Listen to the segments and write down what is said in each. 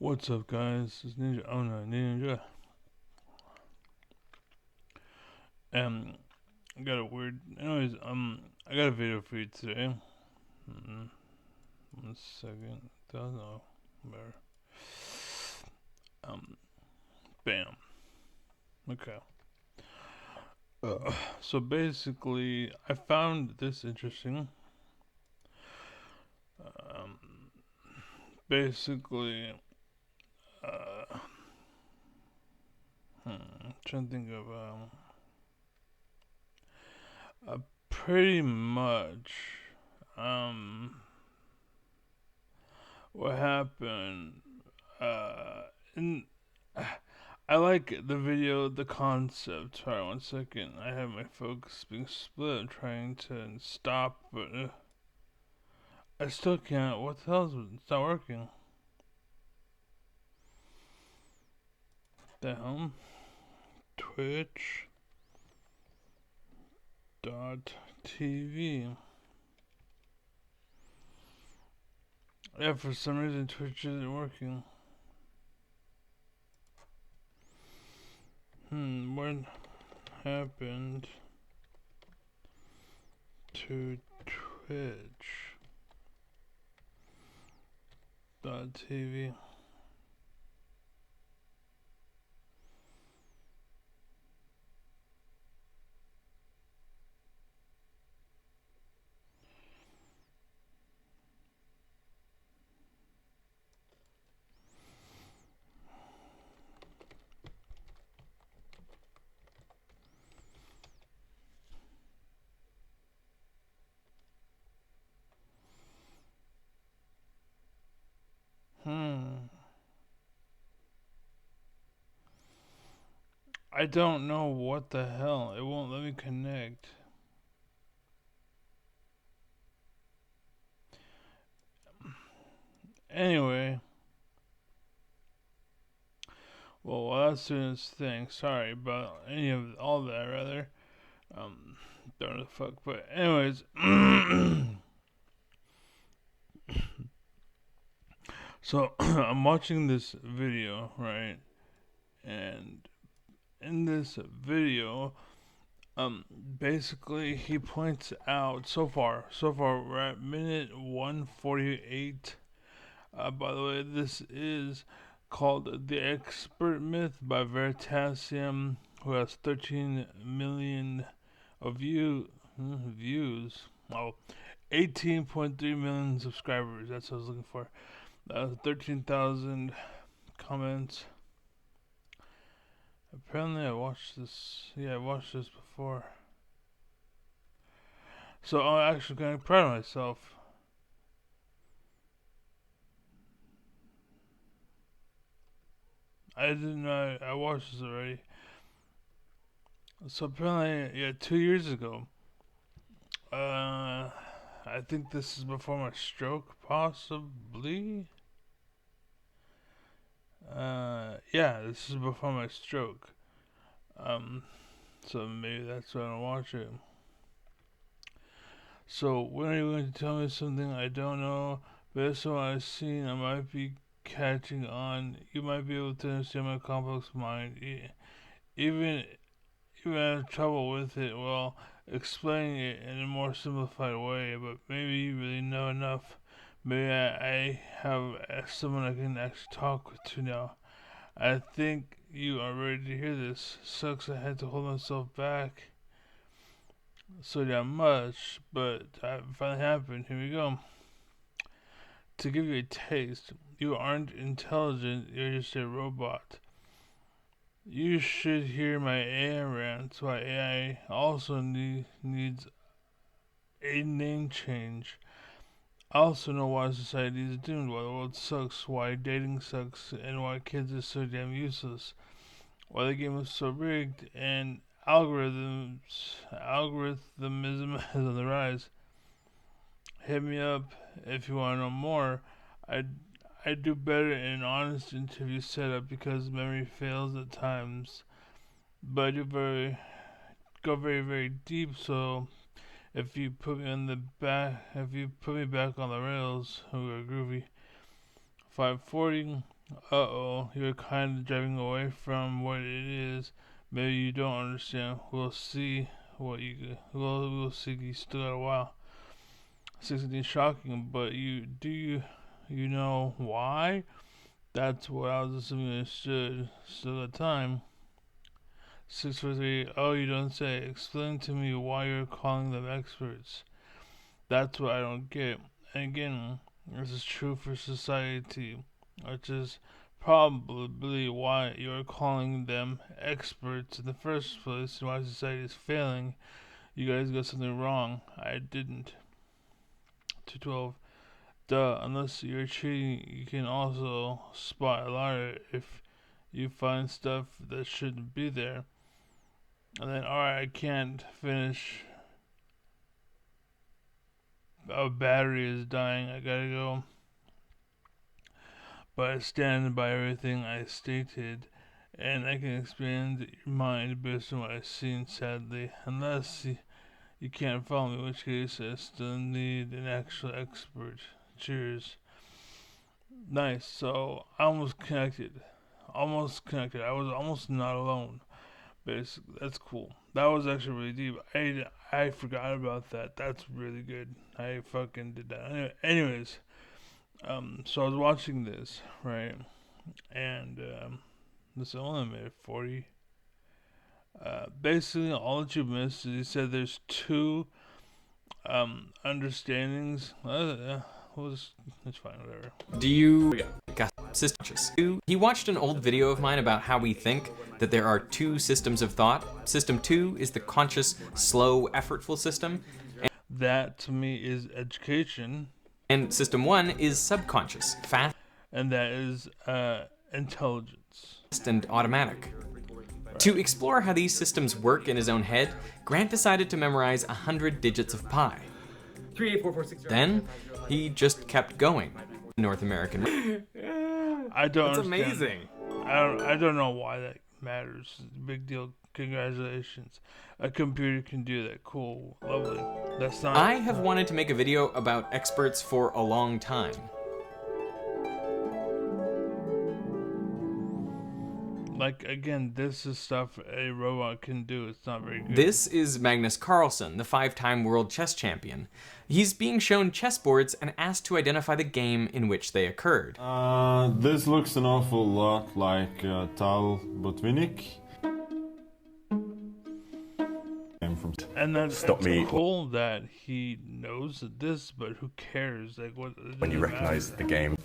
What's up, guys? It's Ninja. Oh no, Ninja. I got a weird. Anyways, I got a video for you today. Mm, 1 second. Don't know. Where? Um, bam. Okay. So basically, I found this interesting. Um, basically, uh, trying to think of pretty much um what happened uh in I like the video, the concept. Sorry, 1 second. I have my focus being split. I'm trying to stop, but I still can't. What the hell is it? It's not working. The hell? Twitch dot TV. Yeah, for some reason Twitch isn't working. What happened to Twitch dot TV? I don't know what the hell. It won't let me connect. Anyway, well, while that's doing its thing, sorry about any of all that, rather. Um, don't know the fuck, but anyways, so I'm watching this video, right? And in this video, basically he points out so far we're at minute 148. By the way, this is called The Expert Myth by Veritasium, who has 13 million of views. Oh, 18.3 million subscribers. That's what I was looking for. 13,000 comments. Apparently, I watched this. Yeah, I watched this before. So I'm actually kind of proud of myself. I didn't know I watched this already. So apparently, yeah, 2 years ago. I think this is before my stroke, possibly. Yeah, this is before my stroke. Um, so maybe that's why I don't watch it. So when are you going to tell me something I don't know? Based on what I've seen, I might be catching on. You might be able to understand my complex mind. Even even I have trouble with it. Well, explaining it in a more simplified way. But maybe you really know enough. Maybe I have someone I can actually talk to now. I think you are ready to hear this. Sucks I had to hold myself back so damn much, but it finally happened. Here we go. To give you a taste, you aren't intelligent, you're just a robot. You should hear my AI rants, why AI also needs a name change. I also know why society is doomed, why the world sucks, why dating sucks, and why kids are so damn useless. Why the game is so rigged, and algorithmism is on the rise. Hit me up if you want to know more. I I do better in an honest interview setup because memory fails at times, but I do go very deep. So if you put me on the back, if you put me back on the rails, we are groovy. 540. Uh-oh, you're kind of driving away from what it is. Maybe you don't understand. We'll see we'll see. You still got a while. 16 shocking, but you know why? That's what I was assuming I should. Still got time. 643. Oh, you don't say. Explain to me why you're calling them experts. That's what I don't get. And again, this is true for society, which is probably why you're calling them experts in the first place and why society is failing. You guys got something wrong. I didn't. 212. Duh, unless you're cheating, you can also spot a liar if you find stuff that shouldn't be there. And then, alright, I can't finish. A battery is dying. I gotta go. But I stand by everything I stated, and I can expand your mind based on what I've seen, sadly. Unless you can't follow me, in which case I still need an actual expert. Cheers. Nice. So I almost connected. Almost connected. I was almost not alone. Basically, that's cool. That was actually really deep. I forgot about that. That's really good. I fucking did that. Anyways, so I was watching this, right, and this only made 40. Basically, all that you missed is he said there's two understandings. It's fine, whatever. Do you system? He watched an old video of mine about how we think that there are two systems of thought. System 2 is the conscious, slow, effortful system. That to me is education. And system 1 is subconscious, fast, and that is intelligence and automatic. Right. To explore how these systems work in his own head, Grant decided to memorize 100 digits of pi. 38446. Then he just kept going. North American. I don't. That's amazing. I don't know why that matters. Big deal. Congratulations. A computer can do that. Cool. Lovely. That's not. I have wanted to make a video about experts for a long time. Like, again, this is stuff a robot can do. It's not very good. This is Magnus Carlsen, the 5-time world chess champion. He's being shown chessboards and asked to identify the game in which they occurred. This looks an awful lot like Tal Botvinnik. And that's cool that he knows this, but who cares? Like, what? When you recognize the game.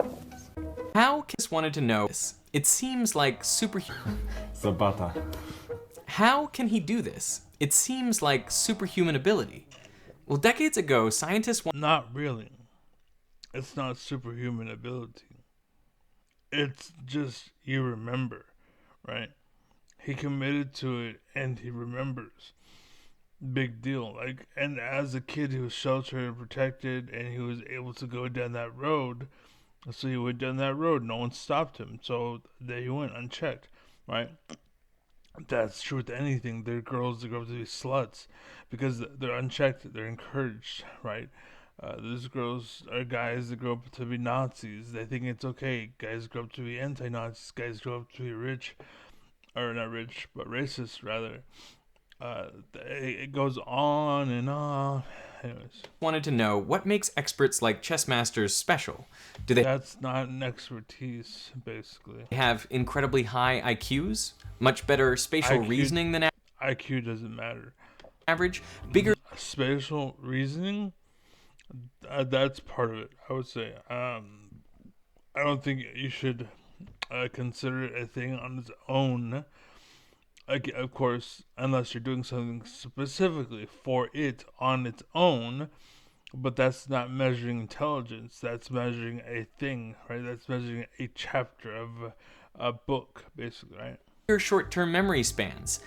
How Kiss wanted to know this? It seems like superhuman. Zabata. How can he do this? It seems like superhuman ability. Well, decades ago, scientists Not really. It's not superhuman ability. It's just you remember, right? He committed to it and he remembers. Big deal. Like, and as a kid, he was sheltered and protected, and he was able to go down that road. So he went down that road. No one stopped him. So there he went unchecked, right? That's true with anything. There are girls that grow up to be sluts because they're unchecked. They're encouraged, right? There's girls or guys that grow up to be Nazis. They think it's okay. Guys grow up to be anti-Nazis. Guys grow up to be rich, or not rich, but racist rather. It goes on and on. Anyways, wanted to know what makes experts like chess masters special. Do they? That's not an expertise, basically. Have incredibly high IQs, much better spatial reasoning than IQ doesn't matter. Average, bigger spatial reasoning. That's part of it, I would say. I don't think you should consider it a thing on its own. Of course, unless you're doing something specifically for it on its own, but that's not measuring intelligence. That's measuring a thing, right? That's measuring a chapter of a book, basically, right? Your short-term memory spans.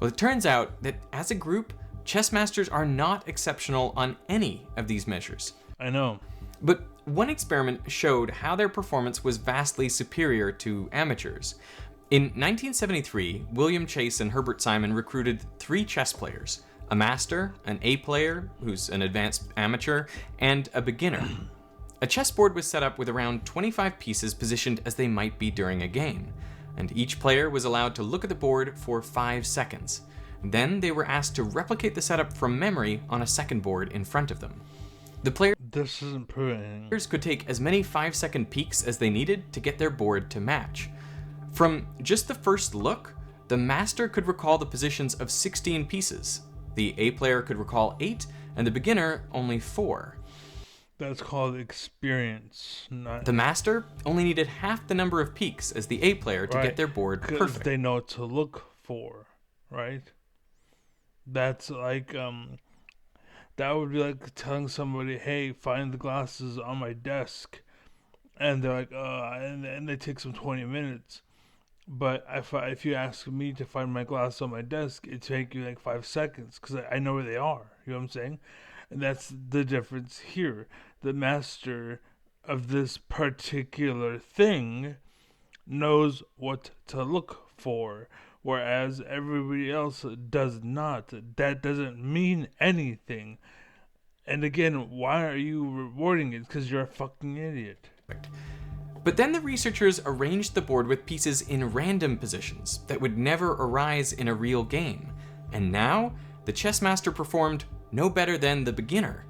Well, it turns out that as a group, chess masters are not exceptional on any of these measures. I know. But one experiment showed how their performance was vastly superior to amateurs. In 1973, William Chase and Herbert Simon recruited 3 chess players, a master, an A player, who's an advanced amateur, and a beginner. A chessboard was set up with around 25 pieces positioned as they might be during a game, and each player was allowed to look at the board for 5 seconds. Then they were asked to replicate the setup from memory on a second board in front of them. The players This isn't proving. could take as many 5-second peeks as they needed to get their board to match. From just the first look, the master could recall the positions of 16 pieces, the A player could recall 8, and the beginner only 4. That's called experience, not The master only needed half the number of peeks as the A player to get their board because perfect. they know what to look for, right? That's like that would be like telling somebody, "Hey, find the glasses on my desk," and they're like, and they take some 20 minutes. But if you ask me to find my glasses on my desk, it take you like 5 seconds because I know where they are. You know what I'm saying? And that's the difference here. The master of this particular thing knows what to look for, whereas everybody else does not. That doesn't mean anything. And again, why are you rewarding it? Because you're a fucking idiot. But then the researchers arranged the board with pieces in random positions that would never arise in a real game. And now, the chess master performed no better than the beginner.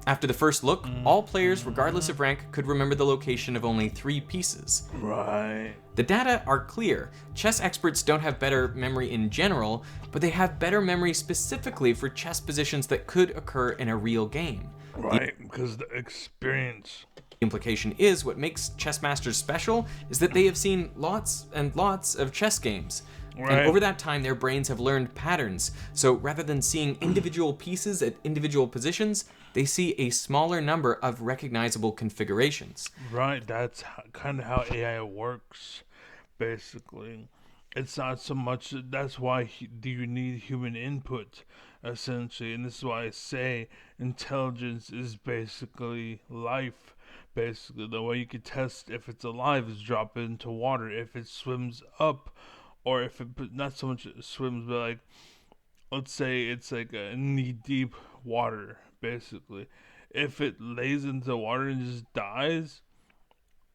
After the first look, all players, regardless of rank, could remember the location of only 3 pieces. Right. The data are clear. Chess experts don't have better memory in general, but they have better memory specifically for chess positions that could occur in a real game. Right, because the experience. The implication is what makes chess masters special is that they have seen lots and lots of chess games. Right. And over that time, their brains have learned patterns. So rather than seeing individual pieces at individual positions, they see a smaller number of recognizable configurations. Right, that's kind of how AI works, basically. It's not so much, that's why you need human input, essentially. And this is why I say intelligence is basically life. Basically, the way you can test if it's alive is drop it into water. If it swims up, or if it, not so much swims, but like, let's say it's like a knee deep water, basically. If it lays into water and just dies,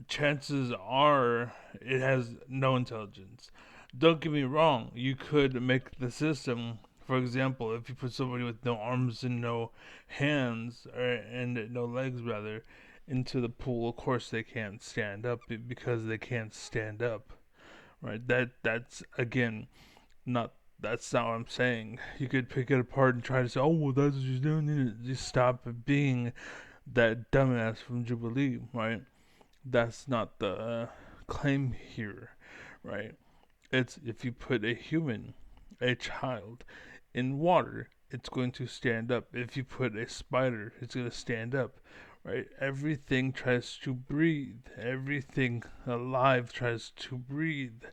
chances are it has no intelligence. Don't get me wrong, you could make the system, for example, if you put somebody with no arms and no hands, and no legs rather, into the pool, of course they can't stand up because they can't stand up. Right? That's again not that's not what I'm saying. You could pick it apart and try to say, "Oh, well, that's what you're doing." Just stop being that dumbass from Jubilee, right? That's not the claim here, right? It's if you put a human, a child, in water, it's going to stand up. If you put a spider, it's going to stand up, right? Everything tries to breathe. Everything alive tries to breathe.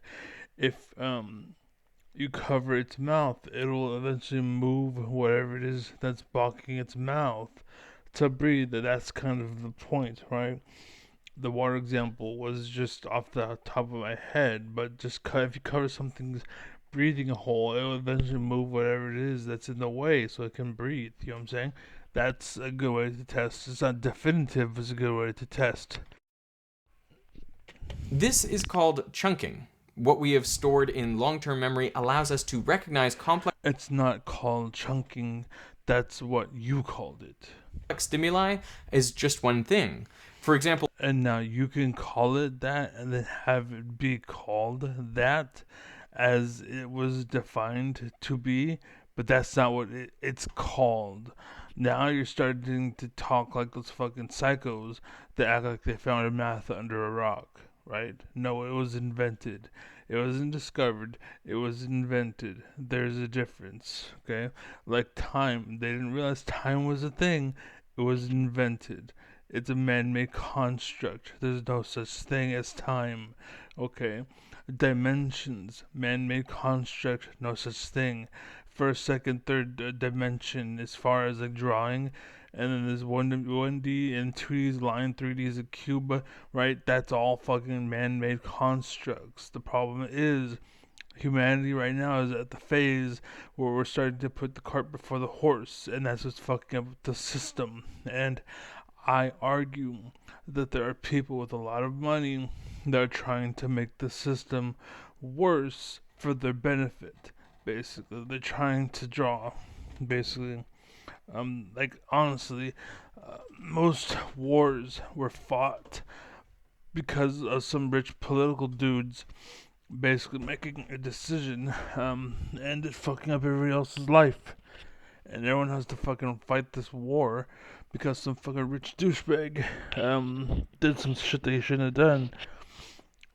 If you cover its mouth, it will eventually move whatever it is that's blocking its mouth to breathe. That's kind of the point, right? The water example was just off the top of my head, but just if you cover something's breathing hole, it will eventually move whatever it is that's in the way so it can breathe. You know what I'm saying? That's a good way to test. It's not definitive, but it's a good way to test. This is called chunking. What we have stored in long-term memory allows us to recognize complex It's not called chunking. That's what you called it. stimuli as just one thing. For example, And now you can call it that and then have it be called that as it was defined to be, but that's not what it's called. Now you're starting to talk like those fucking psychos that act like they found math under a rock, right? No, it was invented. It wasn't discovered. It was invented. There's a difference, okay? Like time. They didn't realize time was a thing. It was invented. It's a man-made construct. There's no such thing as time, okay? Dimensions, man-made construct, no such thing. First, second, third dimension as far as like drawing, and then there's 1D and 2D's line, 3D is a cube, right? That's all fucking man-made constructs. The problem is humanity right now is at the phase where we're starting to put the cart before the horse, and that's what's fucking up the system. And I argue that there are people with a lot of money that are trying to make the system worse for their benefit. Basically, they're trying to draw, basically, like honestly, most wars were fought because of some rich political dudes basically making a decision, and it fucking up everybody else's life. And everyone has to fucking fight this war because some fucking rich douchebag did some shit they shouldn't have done,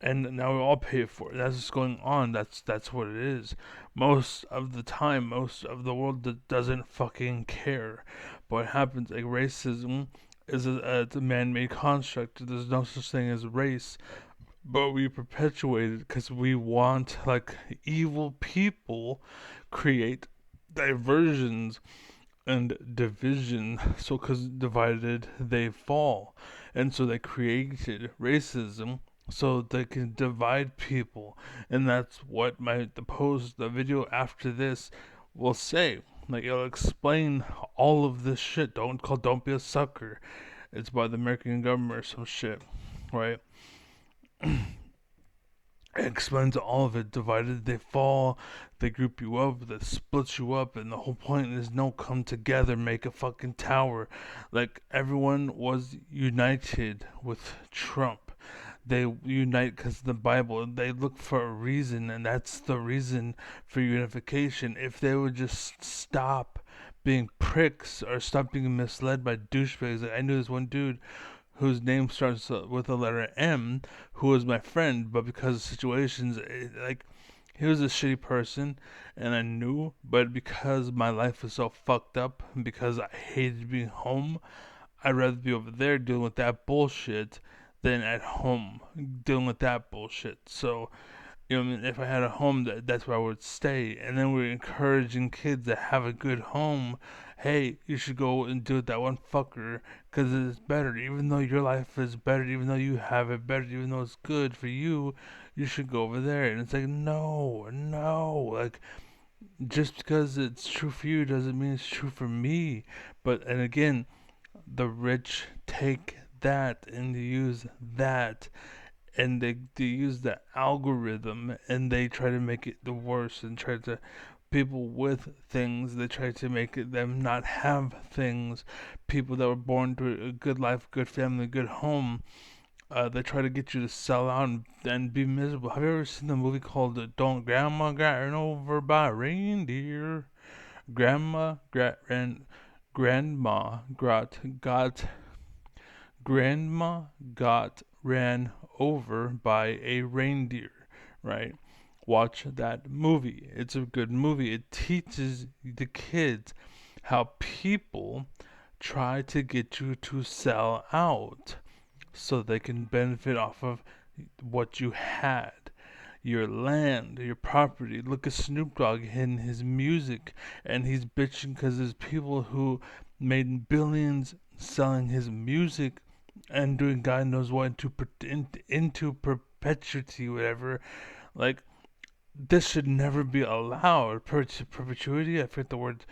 and now we all pay for it. That's what's going on. That's what it is. Most of the time, most of the world doesn't fucking care. But what happens? Like racism is it's a man-made construct. There's no such thing as race, but we perpetuate it because we want like evil people create diversions and division. So, because divided, they fall. And so they created racism so they can divide people. And that's what the video after this will say. Like, it'll explain all of this shit. Don't be a sucker. It's by the American government or some shit, right? It explains all of it. Divided they fall, they group you up, they split you up, and the whole point is no, come together, make a fucking tower. Like everyone was united with Trump. They unite because of the Bible. They look for a reason, and that's the reason for unification. If they would just stop being pricks or stop being misled by douchebags. Like I knew this one dude whose name starts with the letter M, who was my friend, but because of situations, like he was a shitty person, and I knew, but because my life was so fucked up, because I hated being home, I'd rather be over there dealing with that bullshit than at home dealing with that bullshit. So you know, what I mean, if I had a home, that's where I would stay. And then we're encouraging kids that have a good home. Hey, you should go and do it that one fucker because it's better. Even though your life is better, even though you have it better, even though it's good for you, you should go over there. And it's like, no, no. Like, just because it's true for you doesn't mean it's true for me. But, and again, the rich take that and use that and they use the algorithm and they try to make it the worst and try to people with things they try to make it them not have things. People that were born to a good life, good family, good home, they try to get you to sell out and be miserable. Have you ever seen the movie called Don't Grandma Got Run Over by a Reindeer? grandma got ran grandma got Grandma got ran over by a reindeer, right? Watch that movie. It's a good movie. It teaches the kids how people try to get you to sell out so they can benefit off of what you had. Your land, your property. Look at Snoop Dogg in his music, and he's bitching because there's people who made billions selling his music and doing God knows what into perpetuity, whatever. Like this should never be allowed. Perpetuity, I forget the word,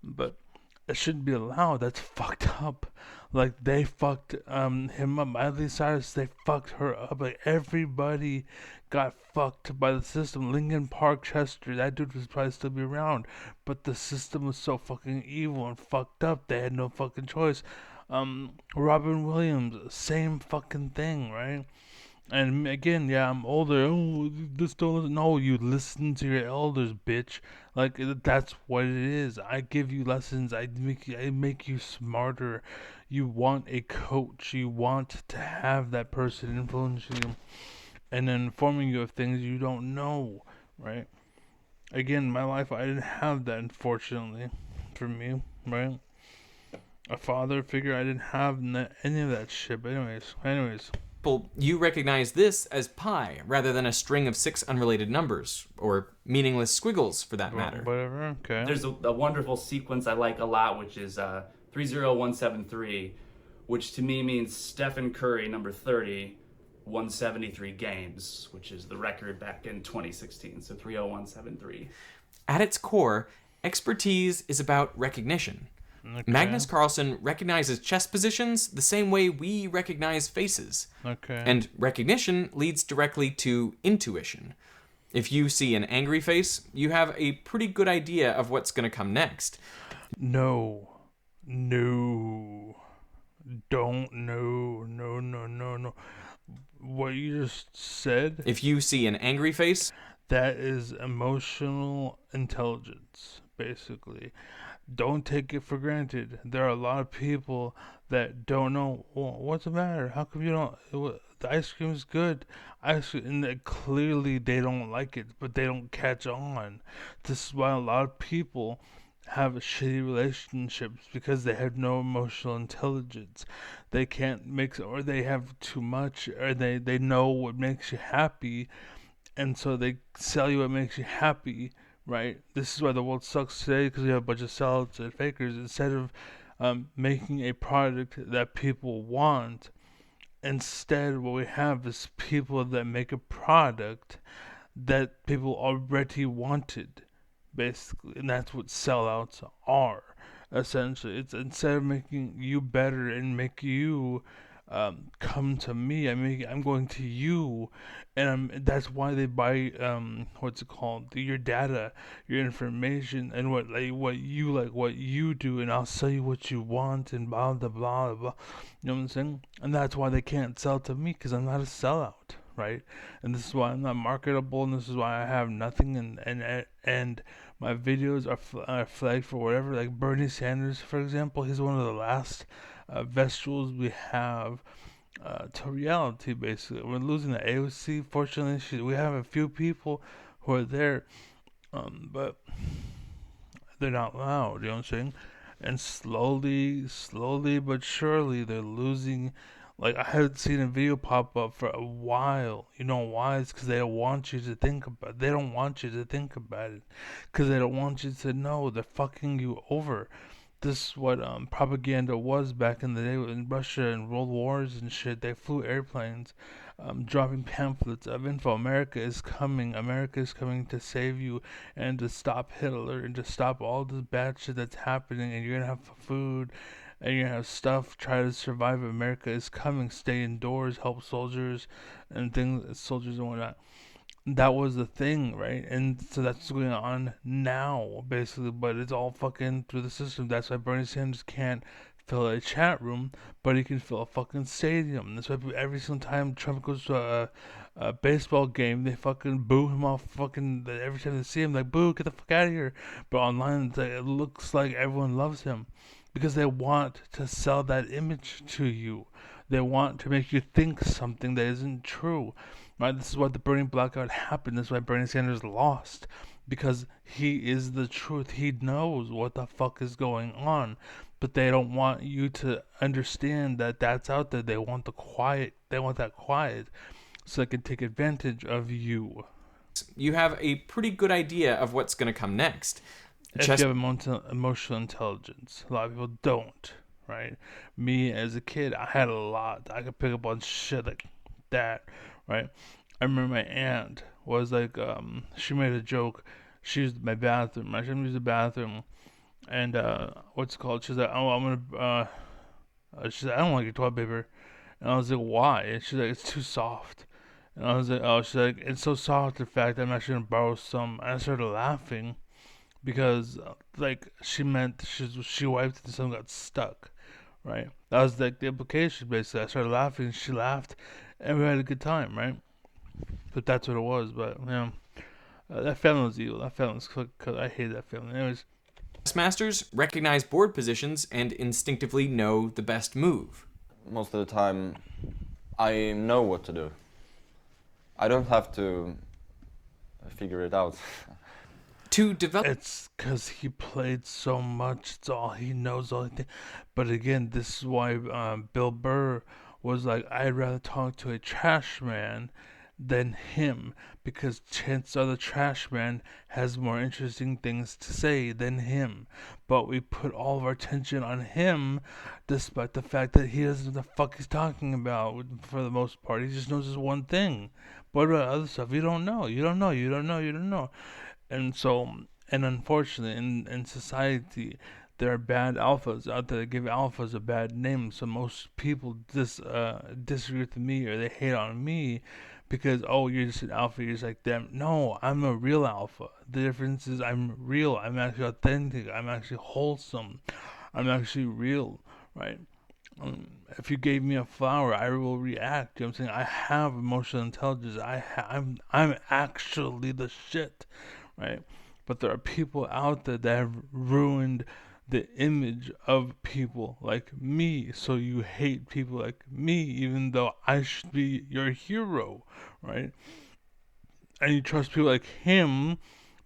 but it shouldn't be allowed. That's fucked up. Like they fucked him up. Miley Cyrus, they fucked her up. Like everybody got fucked by the system. Linkin Park, Chester, that dude was probably still be around, but the system was so fucking evil and fucked up. They had no fucking choice. Robin Williams, same fucking thing, right? And again, yeah, I'm older. Oh, this don't listen. No, you listen to your elders, bitch. Like that's what it is. I give you lessons. I make you smarter. You want a coach. You want to have that person influencing you and informing you of things you don't know, right? Again, my life, I didn't have that, unfortunately, for me, right? A father figure, I didn't have any of that shit. But anyways. Well, you recognize this as pi rather than a string of 6 unrelated numbers, or meaningless squiggles for that matter. Whatever, okay. There's a wonderful sequence I like a lot, which is 30173, which to me means Stephen Curry, number 30, 173 games, which is the record back in 2016. So 30173. At its core, expertise is about recognition. Okay. Magnus Carlsen recognizes chess positions the same way we recognize faces. Okay. And recognition leads directly to intuition. If you see an angry face, you have a pretty good idea of what's going to come next. No. Don't. No. What you just said, If you see an angry face, that is emotional intelligence, basically. Don't take it for granted. There are a lot of people that don't know, well, what's the matter? How come you don't? The ice cream is good. And clearly they don't like it, but they don't catch on. This is why a lot of people have shitty relationships because they have no emotional intelligence. They can't mix, or they have too much, or they know what makes you happy, and so they sell you what makes you happy, right? This is why the world sucks today, because we have a bunch of sellouts and fakers. Instead of making a product that people want, instead what we have is people that make a product that people already wanted, basically, and that's what sellouts are. Essentially, it's instead of making you better and make you come to me, I'm going to you, and that's why they buy what's it called, your data, your information, and what you do, and I'll sell you what you want, and blah blah blah blah. You know what I'm saying? And that's why they can't sell to me, because I'm not a sellout, right? And this is why I'm not marketable, and this is why I have nothing, and my videos are flagged for whatever. Like Bernie Sanders, for example, he's one of the last vegetables we have to reality. Basically, we're losing the AOC. Fortunately, we have a few people who are there, but they're not loud. You know what I'm saying? And slowly but surely, they're losing. Like, I haven't seen a video pop up for a while. You know why? It's because they don't want you to think about it. They don't want you to think about it. Because they don't want you to know they're fucking you over. This is what propaganda was back in the day in Russia and world wars and shit. They flew airplanes, dropping pamphlets of info. America is coming. America is coming to save you and to stop Hitler and to stop all this bad shit that's happening. And you're gonna have food and you're gonna have stuff. Try to survive. America is coming. Stay indoors. Help soldiers and things. Soldiers and whatnot. That was the thing, right? And so that's what's going on now, basically. But it's all fucking through the system. That's why Bernie Sanders can't fill a chat room, but he can fill a fucking stadium. That's why every single time Trump goes to a baseball game, they fucking boo him off. Fucking every time they see him, like, boo, get the fuck out of here. But online, it looks like everyone loves him because they want to sell that image to you. They want to make you think something that isn't true. Right? This is why the Bernie blackout happened. This is why Bernie Sanders lost. Because he is the truth. He knows what the fuck is going on. But they don't want you to understand that that's out there. They want the quiet. They want that quiet so they can take advantage of you. you have a pretty good idea of what's going to come next. If you have emotional intelligence. A lot of people don't. Right? Me, as a kid, I had a lot. I could pick up on shit like that. Right? I remember my aunt was like, she made a joke. She used my bathroom. I shouldn't use the bathroom. And, what's it called? She's like, oh, I'm gonna, she's like, I don't like your toilet paper. And I was like, why? And she's like, it's too soft. And I was like, oh, she's like, it's so soft, in fact, I'm actually gonna borrow some. And I started laughing because, like, she meant she wiped it and something got stuck. Right? That was like the implication, basically. I started laughing, she laughed, and we had a good time, right? But that's what it was. But yeah, that family was evil. That family was cause I hate that family. Anyways, chess masters recognize board positions and instinctively know the best move. Most of the time, I know what to do. I don't have to figure it out. To develop, it's because he played so much. It's all he knows. All he But again, this is why Bill Burr was like, I'd rather talk to a trash man than him, because chances are the trash man has more interesting things to say than him. But we put all of our attention on him, despite the fact that he doesn't know what the fuck he's talking about. For the most part, he just knows this one thing. But what about other stuff? You don't know. You don't know. And so, and unfortunately, in society, There are bad alphas out there that give alphas a bad name, so most people disagree with me or they hate on me because, oh, you're just an alpha, you're just like them. No, I'm a real alpha. The difference is I'm real, I'm actually authentic, I'm actually wholesome, I'm actually real, right? If you gave me a flower, I will react. You know what I'm saying? I have emotional intelligence. I'm actually the shit, right? But there are people out there that have ruined the image of people like me. So you hate people like me, even though I should be your hero, right? And you trust people like him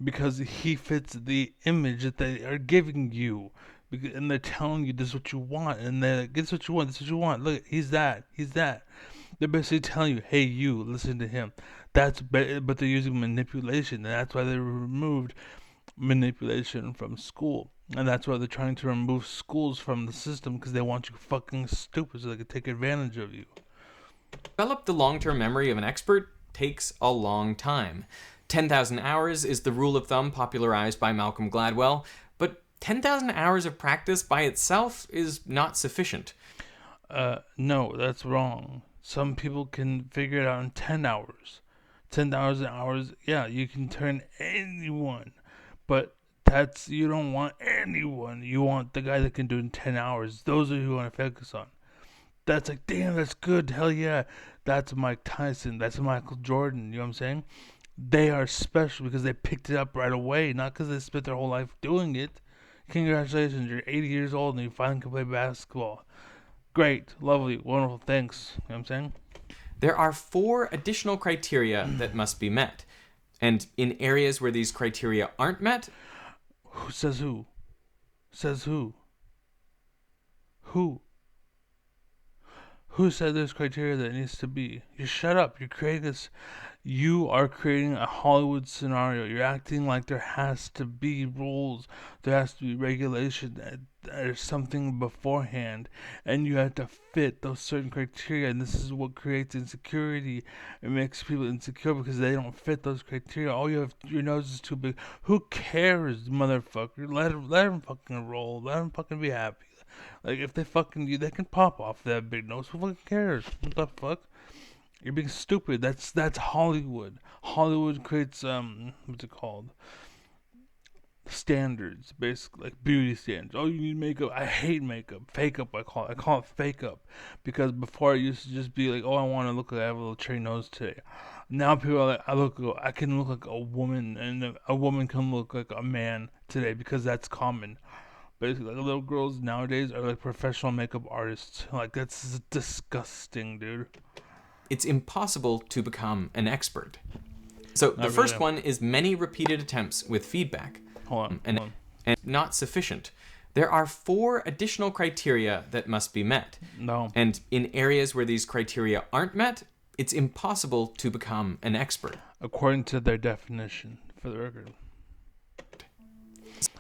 because he fits the image that they are giving you. And they're telling you this is what you want, and they're like, this is what you want, this is what you want. Look, he's that, he's that. They're basically telling you, hey, you, listen to him. But they're using manipulation, and that's why they removed manipulation from school. And that's why they're trying to remove schools from the system, because they want you fucking stupid so they can take advantage of you. Develop the long-term memory of an expert takes a long time. 10,000 hours is the rule of thumb popularized by Malcolm Gladwell, but 10,000 hours of practice by itself is not sufficient. No, that's wrong. Some people can figure it out in 10 hours. 10,000 hours, yeah, you can turn anyone. But you don't want anyone. You want the guy that can do it in 10 hours. Those are who you want to focus on. That's like, damn, that's good. Hell yeah. That's Mike Tyson. That's Michael Jordan. You know what I'm saying? They are special because they picked it up right away, not because they spent their whole life doing it. Congratulations, you're 80 years old and you finally can play basketball. Great, lovely, wonderful, thanks. You know what I'm saying? There are 4 additional criteria that must be met. And in areas where these criteria aren't met... Who says who? Says who? Who? Who said there's criteria that needs to be? You shut up. You're creating this. You are creating a Hollywood scenario. You're acting like there has to be rules. There has to be regulation. There's something beforehand. And you have to fit those certain criteria. And this is what creates insecurity. It makes people insecure because they don't fit those criteria. All you have, your nose is too big. Who cares, motherfucker? Let him fucking roll. Let him fucking be happy. Like, if they fucking you, they can pop off that big nose. Who fucking cares? What the fuck? You're being stupid. That's Hollywood. Hollywood creates what's it called? Standards, basically, like beauty standards. Oh, you need makeup. I hate makeup. Fake up, I call it. I call it fake up because before it used to just be like, oh, I want to look like I have a little cherry nose today. Now people are like, I can look like a woman, and a woman can look like a man today because that's common. Basically, like, little girls nowadays are like professional makeup artists. Like, that's disgusting, dude. It's impossible to become an expert. So the first one is many repeated attempts with feedback. Hold on. And not sufficient. There are 4 additional criteria that must be met. No. And in areas where these criteria aren't met, it's impossible to become an expert. According to their definition, for the record.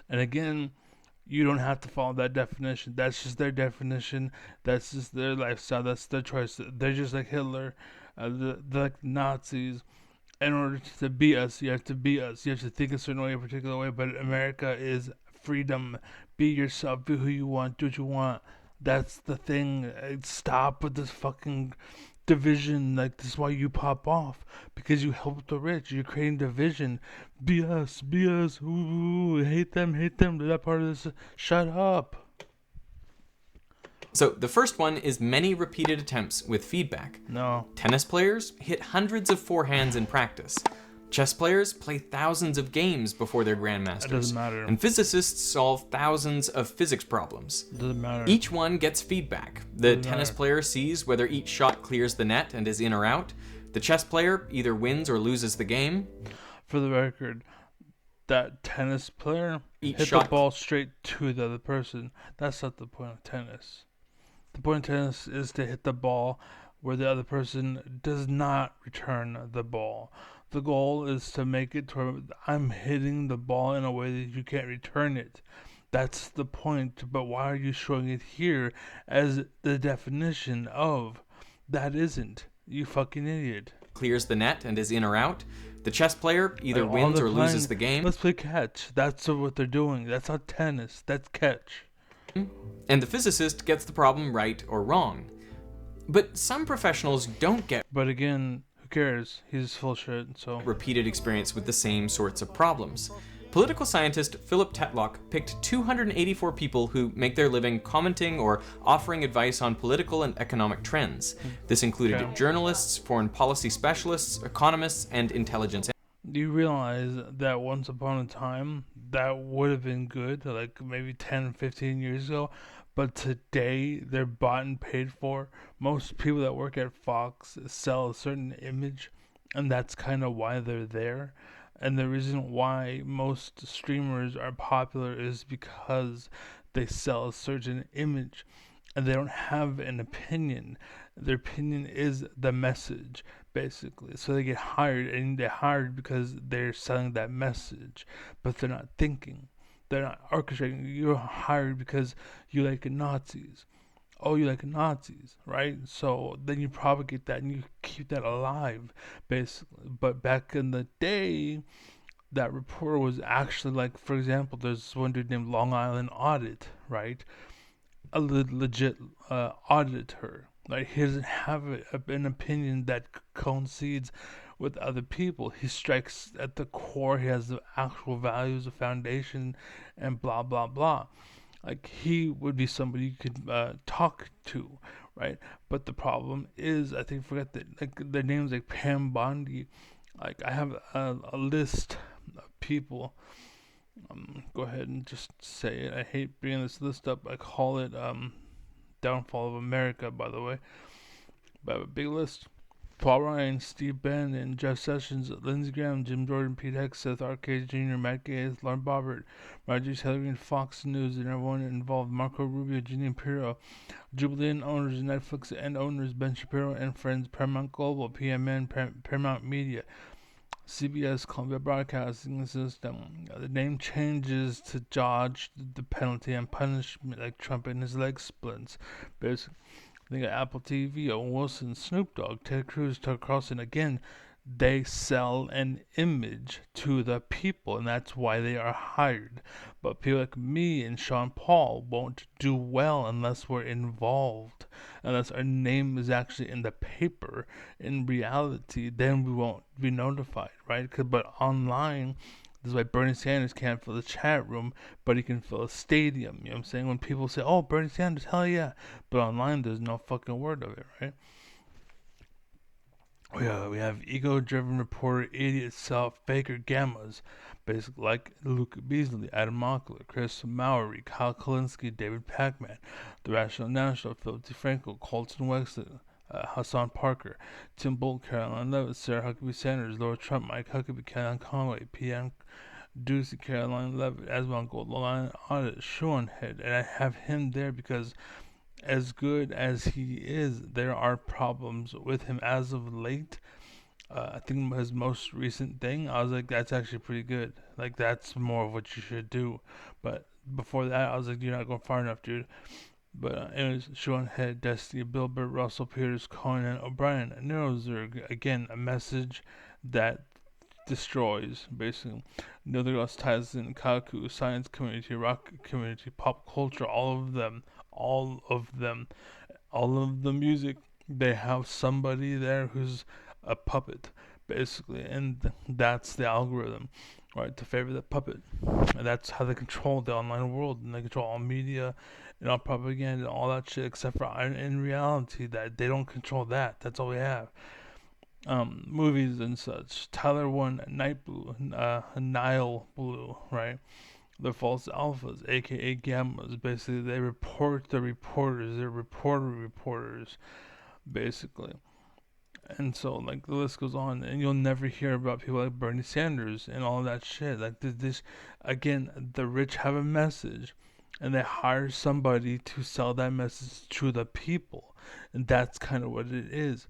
And again, you don't have to follow that definition. That's just their definition. That's just their lifestyle. That's their choice. They're just like Hitler. They're like Nazis. In order to be us, you have to be us. You have to think a certain way, a particular way. But America is freedom. Be yourself. Be who you want. Do what you want. That's the thing. Stop with this fucking division. Like, this is why you pop off, because you help the rich. You're creating division. Be us. Ooh, hate them. They're not part of this. Shut up. So the first one is many repeated attempts with feedback. No. Tennis players hit hundreds of forehands in practice. Chess players play thousands of games before they're grandmasters. It doesn't matter. And physicists solve thousands of physics problems. It doesn't matter. Each one gets feedback. The tennis player sees whether each shot clears the net and is in or out. The chess player either wins or loses the game. For the record, that tennis player hit the ball straight to the other person. That's not the point of tennis. The point of tennis is to hit the ball where the other person does not return the ball. The goal is to make it to where I'm hitting the ball in a way that you can't return it. That's the point. But why are you showing it here as the definition of that isn't? You fucking idiot. Clears the net and is in or out. The The chess player either Like, wins they're or loses the playing, game, let's play catch. That's what they're doing. That's not tennis. That's catch. and the physicist gets the problem right or wrong. But some professionals don't get But again, who cares? He's full shit, so. repeated experience with the same sorts of problems. Political scientist Philip Tetlock picked 284 people who make their living commenting or offering advice on political and economic trends. This included Okay. journalists, foreign policy specialists, economists, and intelligence. Do you realize that once upon a time, that would have been good, like maybe 10, 15 years ago, but today they're bought and paid for. Most people that work at Fox sell a certain image, and that's kind of why they're there. And the reason why most streamers are popular is because they sell a certain image and they don't have an opinion. Their opinion is the message, basically. So they get hired, and they're hired because they're selling that message, but they're not thinking. They're not orchestrating. You're hired because you like Nazis. Oh, you like Nazis, right? So then you propagate that and you keep that alive, basically. But back in the day, that reporter was actually like, for example, there's one dude named Long Island Audit, right? A legit auditor. Like, he doesn't have an opinion that coincides with other people. He strikes at the core. He has the actual values, the foundation, and blah blah blah. Like, he would be somebody you could talk to, right? But the problem is, I think, forget that, like, their names like Pam Bondi. Like, I have a list of people. Go ahead and just say it. I hate bringing this list up. I call it Downfall of America, by the way. But I have a big list. Paul Ryan, Steve Bannon, Jeff Sessions, Lindsey Graham, Jim Jordan, Pete Hegseth, R.K. Jr., Matt Gaetz, Lauren Boebert, Marjorie Taylor Greene, Fox News, and everyone involved: Marco Rubio, Ginny Pirro, Jubilant owners, Netflix and owners, Ben Shapiro and friends, Paramount Global, PMN, Paramount Media, CBS, Columbia Broadcasting System. The name changes to dodge the penalty and punishment, like Trump and his leg splints. Basically, they got Apple TV, Owen Wilson, Snoop Dogg, Ted Cruz, Tucker Carlson. Again, they sell an image to the people, and that's why they are hired. But people like me and Sean Paul won't do well unless we're involved, unless our name is actually in the paper. In reality, then we won't be notified, right? But online, this is why Bernie Sanders can't fill the chat room, but he can fill a stadium. You know what I'm saying? When people say, "Oh, Bernie Sanders, hell yeah," but online there's no fucking word of it, right? We have ego-driven reporter, idiot self, faker gammas, basically like Luke Beasley, Adam Mockler, Chris Mowry, Kyle Kalinske, David Pacman, The Rational National, Philip DeFranco, Colton Wexler, Hassan Parker, Tim Bolt, Caroline Levitt, Sarah Huckabee Sanders, Laura Trump, Mike Huckabee, Kellyanne Conway, P.M. Ducey, Caroline Levitt, Aswan Gold, Line Audit, Sean Head, and I have him there because, as good as he is, there are problems with him as of late. I think his most recent thing, I was like, that's actually pretty good. Like, that's more of what you should do. But before that, I was like, you're not going far enough, dude. But anyways, Sean Head, Destiny, Bilbert, Russell Peters, Conan O'Brien, Neurozerg. Again, a message that destroys, basically. Neil deGrasse Tyson, Kaku, science community, rock community, pop culture, all of them, all of the music, they have somebody there who's a puppet, basically, and that's the algorithm, right, to favor the puppet. And that's how they control the online world, and they control all media and all propaganda and all that shit, except for in reality that they don't control that. That's all we have. Movies and such. Tyler One, Night Blue, Nile Blue, right? They're false alphas, aka gammas. Basically, they report the reporters. They're reporters, basically. And so, like, the list goes on, and you'll never hear about people like Bernie Sanders and all that shit. Like, this again, the rich have a message, and they hire somebody to sell that message to the people, and that's kind of what it is.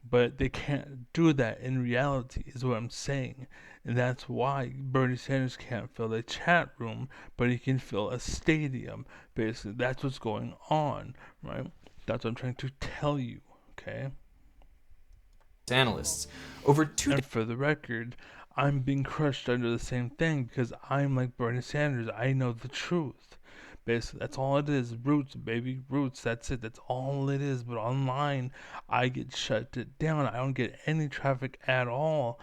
But they can't do that in reality, is what I'm saying. And that's why Bernie Sanders can't fill a chat room, but he can fill a stadium. Basically, that's what's going on, right? That's what I'm trying to tell you, okay? Analysts. Over two And for the record, I'm being crushed under the same thing because I'm like Bernie Sanders. I know the truth. Basically, that's all it is. Roots, baby, roots. That's it. That's all it is. But online, I get shut it down. I don't get any traffic at all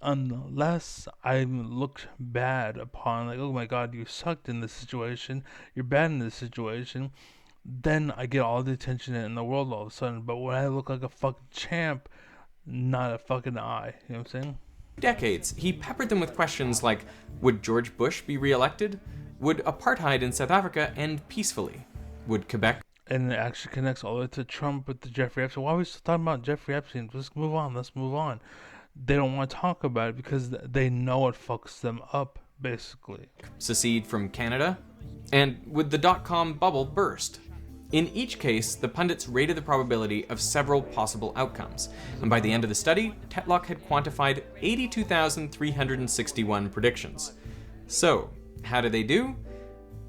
unless I'm looked bad upon. Like, oh my God, you sucked in this situation. You're bad in this situation. Then I get all the attention in the world all of a sudden. But when I look like a fucking champ, not a fucking eye. You know what I'm saying? Decades, he peppered them with questions like, would George Bush be re-elected? Would apartheid in South Africa end peacefully? Would Quebec... And it actually connects all the way to Trump with the Jeffrey Epstein. Why are we still talking about Jeffrey Epstein? Let's move on. Let's move on. They don't want to talk about it because they know it fucks them up, basically. secede from Canada? And would the dot-com bubble burst? In each case, the pundits rated the probability of several possible outcomes, and by the end of the study, Tetlock had quantified 82,361 predictions. So, how did they do?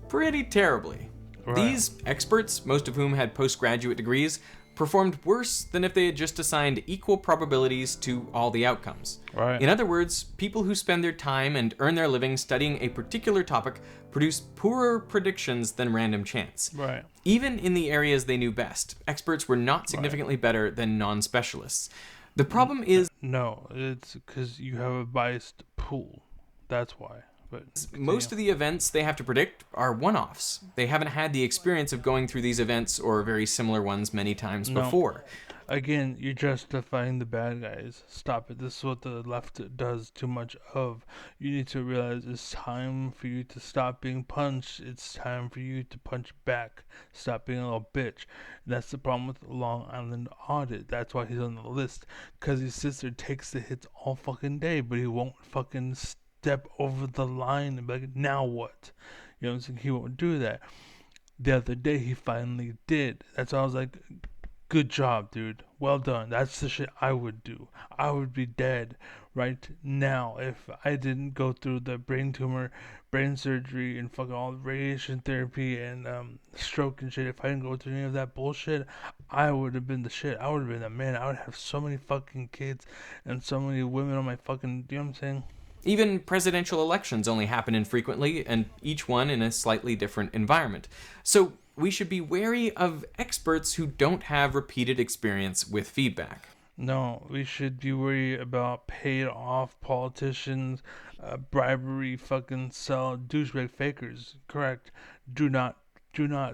Pretty terribly. Right. These experts, most of whom had postgraduate degrees, performed worse than if they had just assigned equal probabilities to all the outcomes. Right. In other words, people who spend their time and earn their living studying a particular topic produce poorer predictions than random chance. Right. Even in the areas they knew best, experts were not significantly better than non-specialists. The problem is... No, it's because you have a biased pool. That's why. But most of the events they have to predict are one-offs. They haven't had the experience of going through these events or very similar ones many times before. Again, you're justifying the bad guys. Stop it. This is what the left does too much of. You need to realize it's time for you to stop being punched. It's time for you to punch back. Stop being a little bitch. That's the problem with Long Island Audit. That's why he's on the list. Because his sister takes the hits all fucking day, but he won't fucking step over the line and be like, now what? You know what I'm saying? He won't do that. The other day, he finally did. That's why I was like, good job, dude. Well done. That's the shit I would do. I would be dead right now if I didn't go through the brain tumor, brain surgery, and fucking all the radiation therapy and stroke and shit. If I didn't go through any of that bullshit, I would have been the shit. I would have been the man. I would have so many fucking kids and so many women on my fucking, you know what I'm saying? Even presidential elections only happen infrequently, and each one in a slightly different environment. So we should be wary of experts who don't have repeated experience with feedback. No, we should be worried about paid off politicians, bribery, fucking sell douchebag fakers. Correct. Do not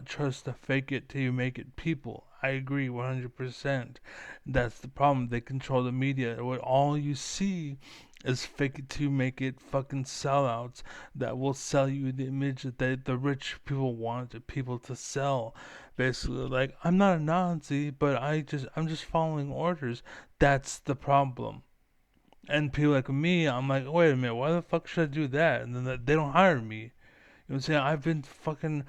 trust the fake it till you make it people. I agree 100%. That's the problem. They control the media. What all you see is fake it till you make it fucking sellouts that will sell you the image that the rich people want people to sell. Basically, like, I'm not a Nazi, but I'm just following orders. That's the problem. And people like me, I'm like, wait a minute, why the fuck should I do that? And then they don't hire me. You know what I'm saying? I've been fucking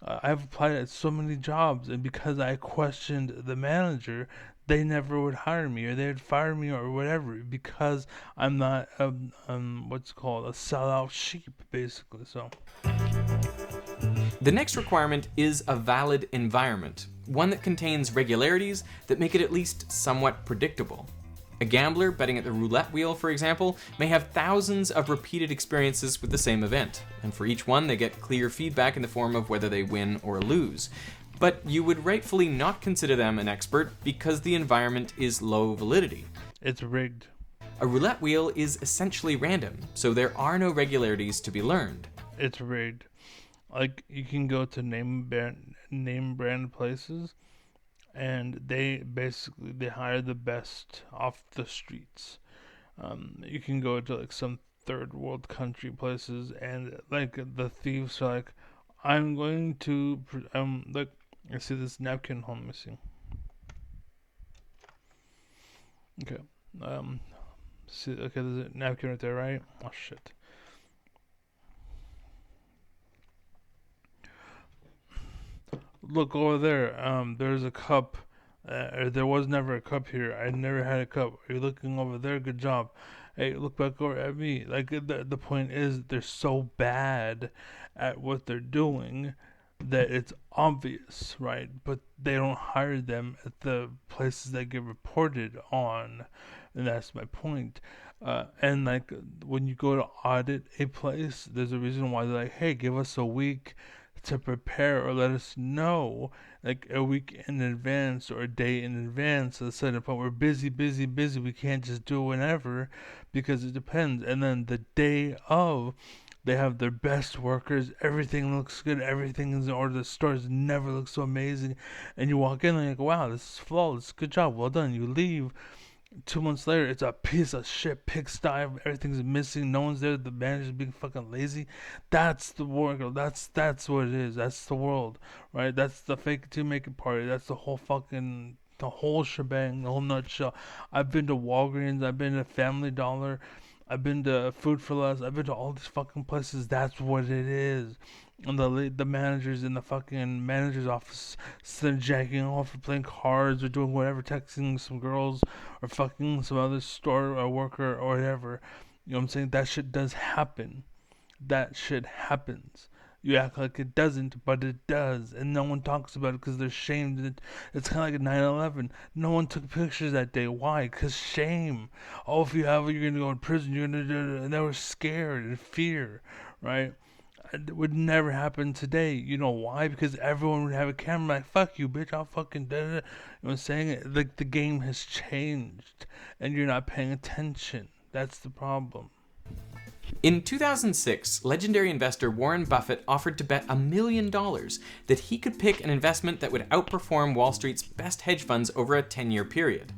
I've applied at so many jobs, and because I questioned the manager, they never would hire me, or they would fire me, or whatever, because I'm not what's called a sellout sheep, basically. So The next requirement is a valid environment, one that contains regularities that make it at least somewhat predictable. A gambler betting at the roulette wheel, for example, may have thousands of repeated experiences with the same event, and for each one they get clear feedback in the form of whether they win or lose. But you would rightfully not consider them an expert because the environment is low validity. it's rigged. A roulette wheel is essentially random, so there are no regularities to be learned. It's rigged. Like, you can go to name brand places, and they hire the best off the streets. You can go to like some third world country places, and like the thieves are like, I'm going to like, I see this napkin. Hold on, let me see. Okay. See, okay, there's a napkin right there, right? Oh shit. Look over there. There's a cup. There was never a cup here. I never had a cup. Are you looking over there? Good job. Hey, look back over at me. Like, the point is, they're so bad at what they're doing that it's obvious, right? But they don't hire them at the places that get reported on, and that's my point. And like when you go to audit a place, there's a reason why they're like, hey, give us a week to prepare or let us know like a week in advance or a day in advance. So set up, we're busy, busy, busy. We can't just do it whenever because it depends. And then the day of, they have their best workers. Everything looks good. Everything is in order. The stores never look so amazing. And you walk in and you're like, wow, this is flawless. Good job. Well done. You leave. 2 months later, it's a piece of shit pigsty. Everything's missing. No one's there. The manager's being fucking lazy. That's the work. That's what it is. That's the world, right? That's the fake it to make it party. That's the whole shebang, the whole nutshell. I've been to Walgreens. I've been to Family Dollar. I've been to Food for Less. I've been to all these fucking places. That's what it is. And the managers in the fucking manager's office sitting jacking off or playing cards or doing whatever, texting some girls or fucking some other store or worker or whatever. You know what I'm saying? That shit does happen. That shit happens. You act like it doesn't, but it does, and no one talks about it because they're shamed. It's kind of like 9/11. No one took pictures that day. Why? Because shame. Oh, if you have it, you're gonna go in prison. You're gonna do it, and they were scared and fear, right? It would never happen today. You know why? Because everyone would have a camera like, fuck you, bitch, I'll fucking da da. You know what I'm saying? Like, the game has changed, and you're not paying attention. That's the problem. In 2006, legendary investor Warren Buffett offered to bet $1 million that he could pick an investment that would outperform Wall Street's best hedge funds over a 10-year period.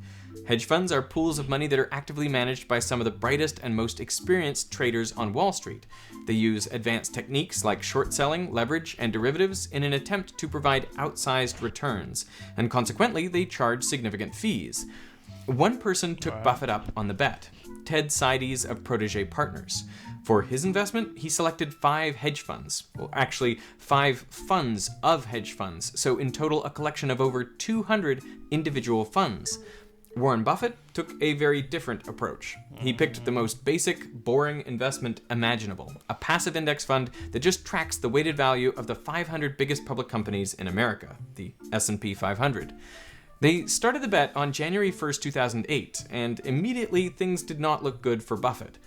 Hedge funds are pools of money that are actively managed by some of the brightest and most experienced traders on Wall Street. They use advanced techniques like short selling, leverage, and derivatives in an attempt to provide outsized returns, and consequently, they charge significant fees. One person took Buffett up on the bet, Ted Seides of Protege Partners. For his investment, he selected 5 hedge funds. Well, actually, 5 funds of hedge funds, so in total a collection of over 200 individual funds. Warren Buffett took a very different approach. He picked the most basic, boring investment imaginable, a passive index fund that just tracks the weighted value of the 500 biggest public companies in America, the S&P 500. They started the bet on January 1st, 2008, and immediately things did not look good for Buffett.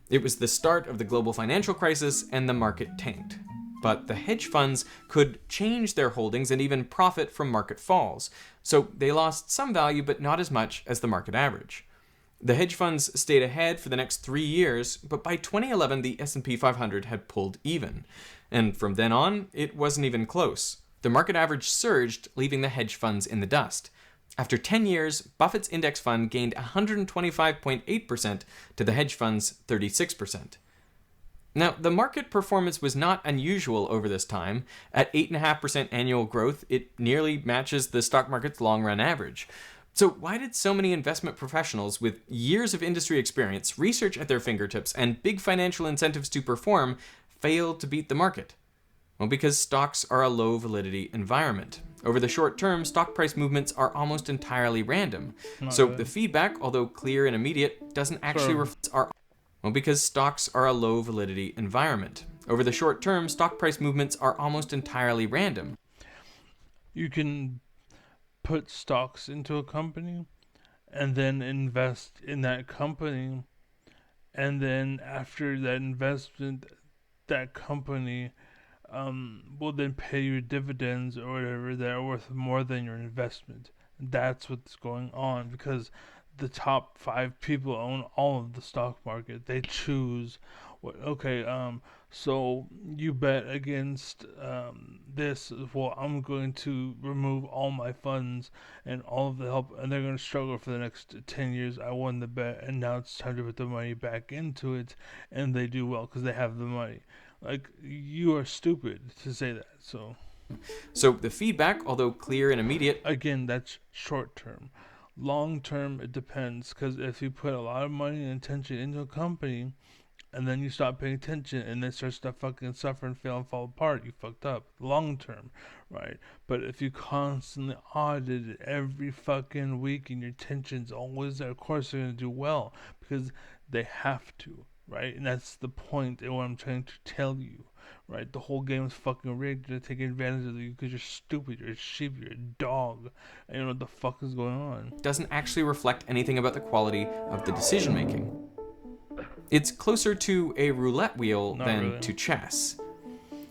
It was the start of the global financial crisis, and the market tanked. But the hedge funds could change their holdings and even profit from market falls, so they lost some value but not as much as the market average. The hedge funds stayed ahead for the next 3 years, but by 2011 the S&P 500 had pulled even. And from then on, it wasn't even close. The market average surged, leaving the hedge funds in the dust. After 10 years, Buffett's index fund gained 125.8% to the hedge fund's 36%. Now, the market performance was not unusual over this time. At 8.5% annual growth, it nearly matches the stock market's long-run average. So why did so many investment professionals with years of industry experience, research at their fingertips, and big financial incentives to perform fail to beat the market? Well, because stocks are a low-validity environment. Over the short term, stock price movements are almost entirely random. So the feedback, although clear and immediate, doesn't actually reflect our... Well, because stocks are a low-validity environment. Over the short term, stock price movements are almost entirely random. You can put stocks into a company and then invest in that company, and then after that investment, that company will then pay you dividends or whatever that are worth more than your investment. That's what's going on because the top 5 people own all of the stock market. They choose what. Okay, so you bet against this. Well, I'm going to remove all my funds and all of the help, and they're going to struggle for the next 10 years. I won the bet, and now it's time to put the money back into it, and they do well because they have the money. Like, you are stupid to say that. So the feedback, although clear and immediate... Again, that's short term. Long term, it depends. Because if you put a lot of money and attention into a company, and then you stop paying attention, and it starts to fucking suffer and fail and fall apart, you fucked up. Long term, right? But if you constantly audit it every fucking week and your attention's always there, of course they're going to do well. Because they have to. Right, and that's the point and what I'm trying to tell you, right? The whole game is fucking rigged to take advantage of you because you're stupid, you're a sheep, you're a dog, and you don't know what the fuck is going on. Doesn't actually reflect anything about the quality of the decision making. It's closer to a roulette wheel Not than really. to chess.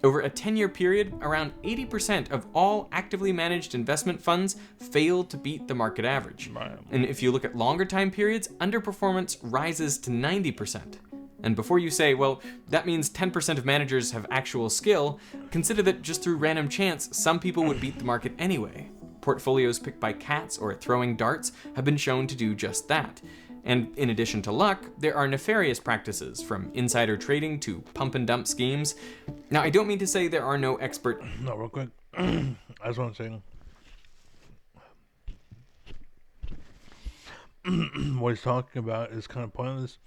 Over a 10-year period, around 80% of all actively managed investment funds fail to beat the market average. Right. And if you look at longer time periods, underperformance rises to 90%. And before you say, well, that means 10% of managers have actual skill, consider that just through random chance, some people would beat the market anyway. Portfolios picked by cats or throwing darts have been shown to do just that. And in addition to luck, there are nefarious practices, from insider trading to pump and dump schemes. Now, I don't mean to say there are no expert... No, real quick. I just want to say, what he's talking about is kind of pointless,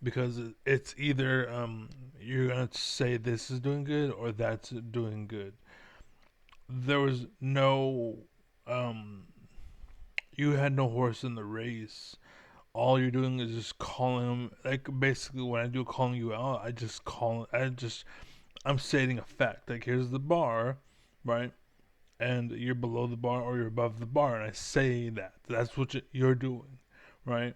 because it's either you're gonna say this is doing good or that's doing good. There was no you had no horse in the race. All you're doing is just calling them. Like, basically, when I do calling you out, I'm stating a fact. Like, here's the bar, right? And you're below the bar or you're above the bar, and I say that. That's what you're doing, right?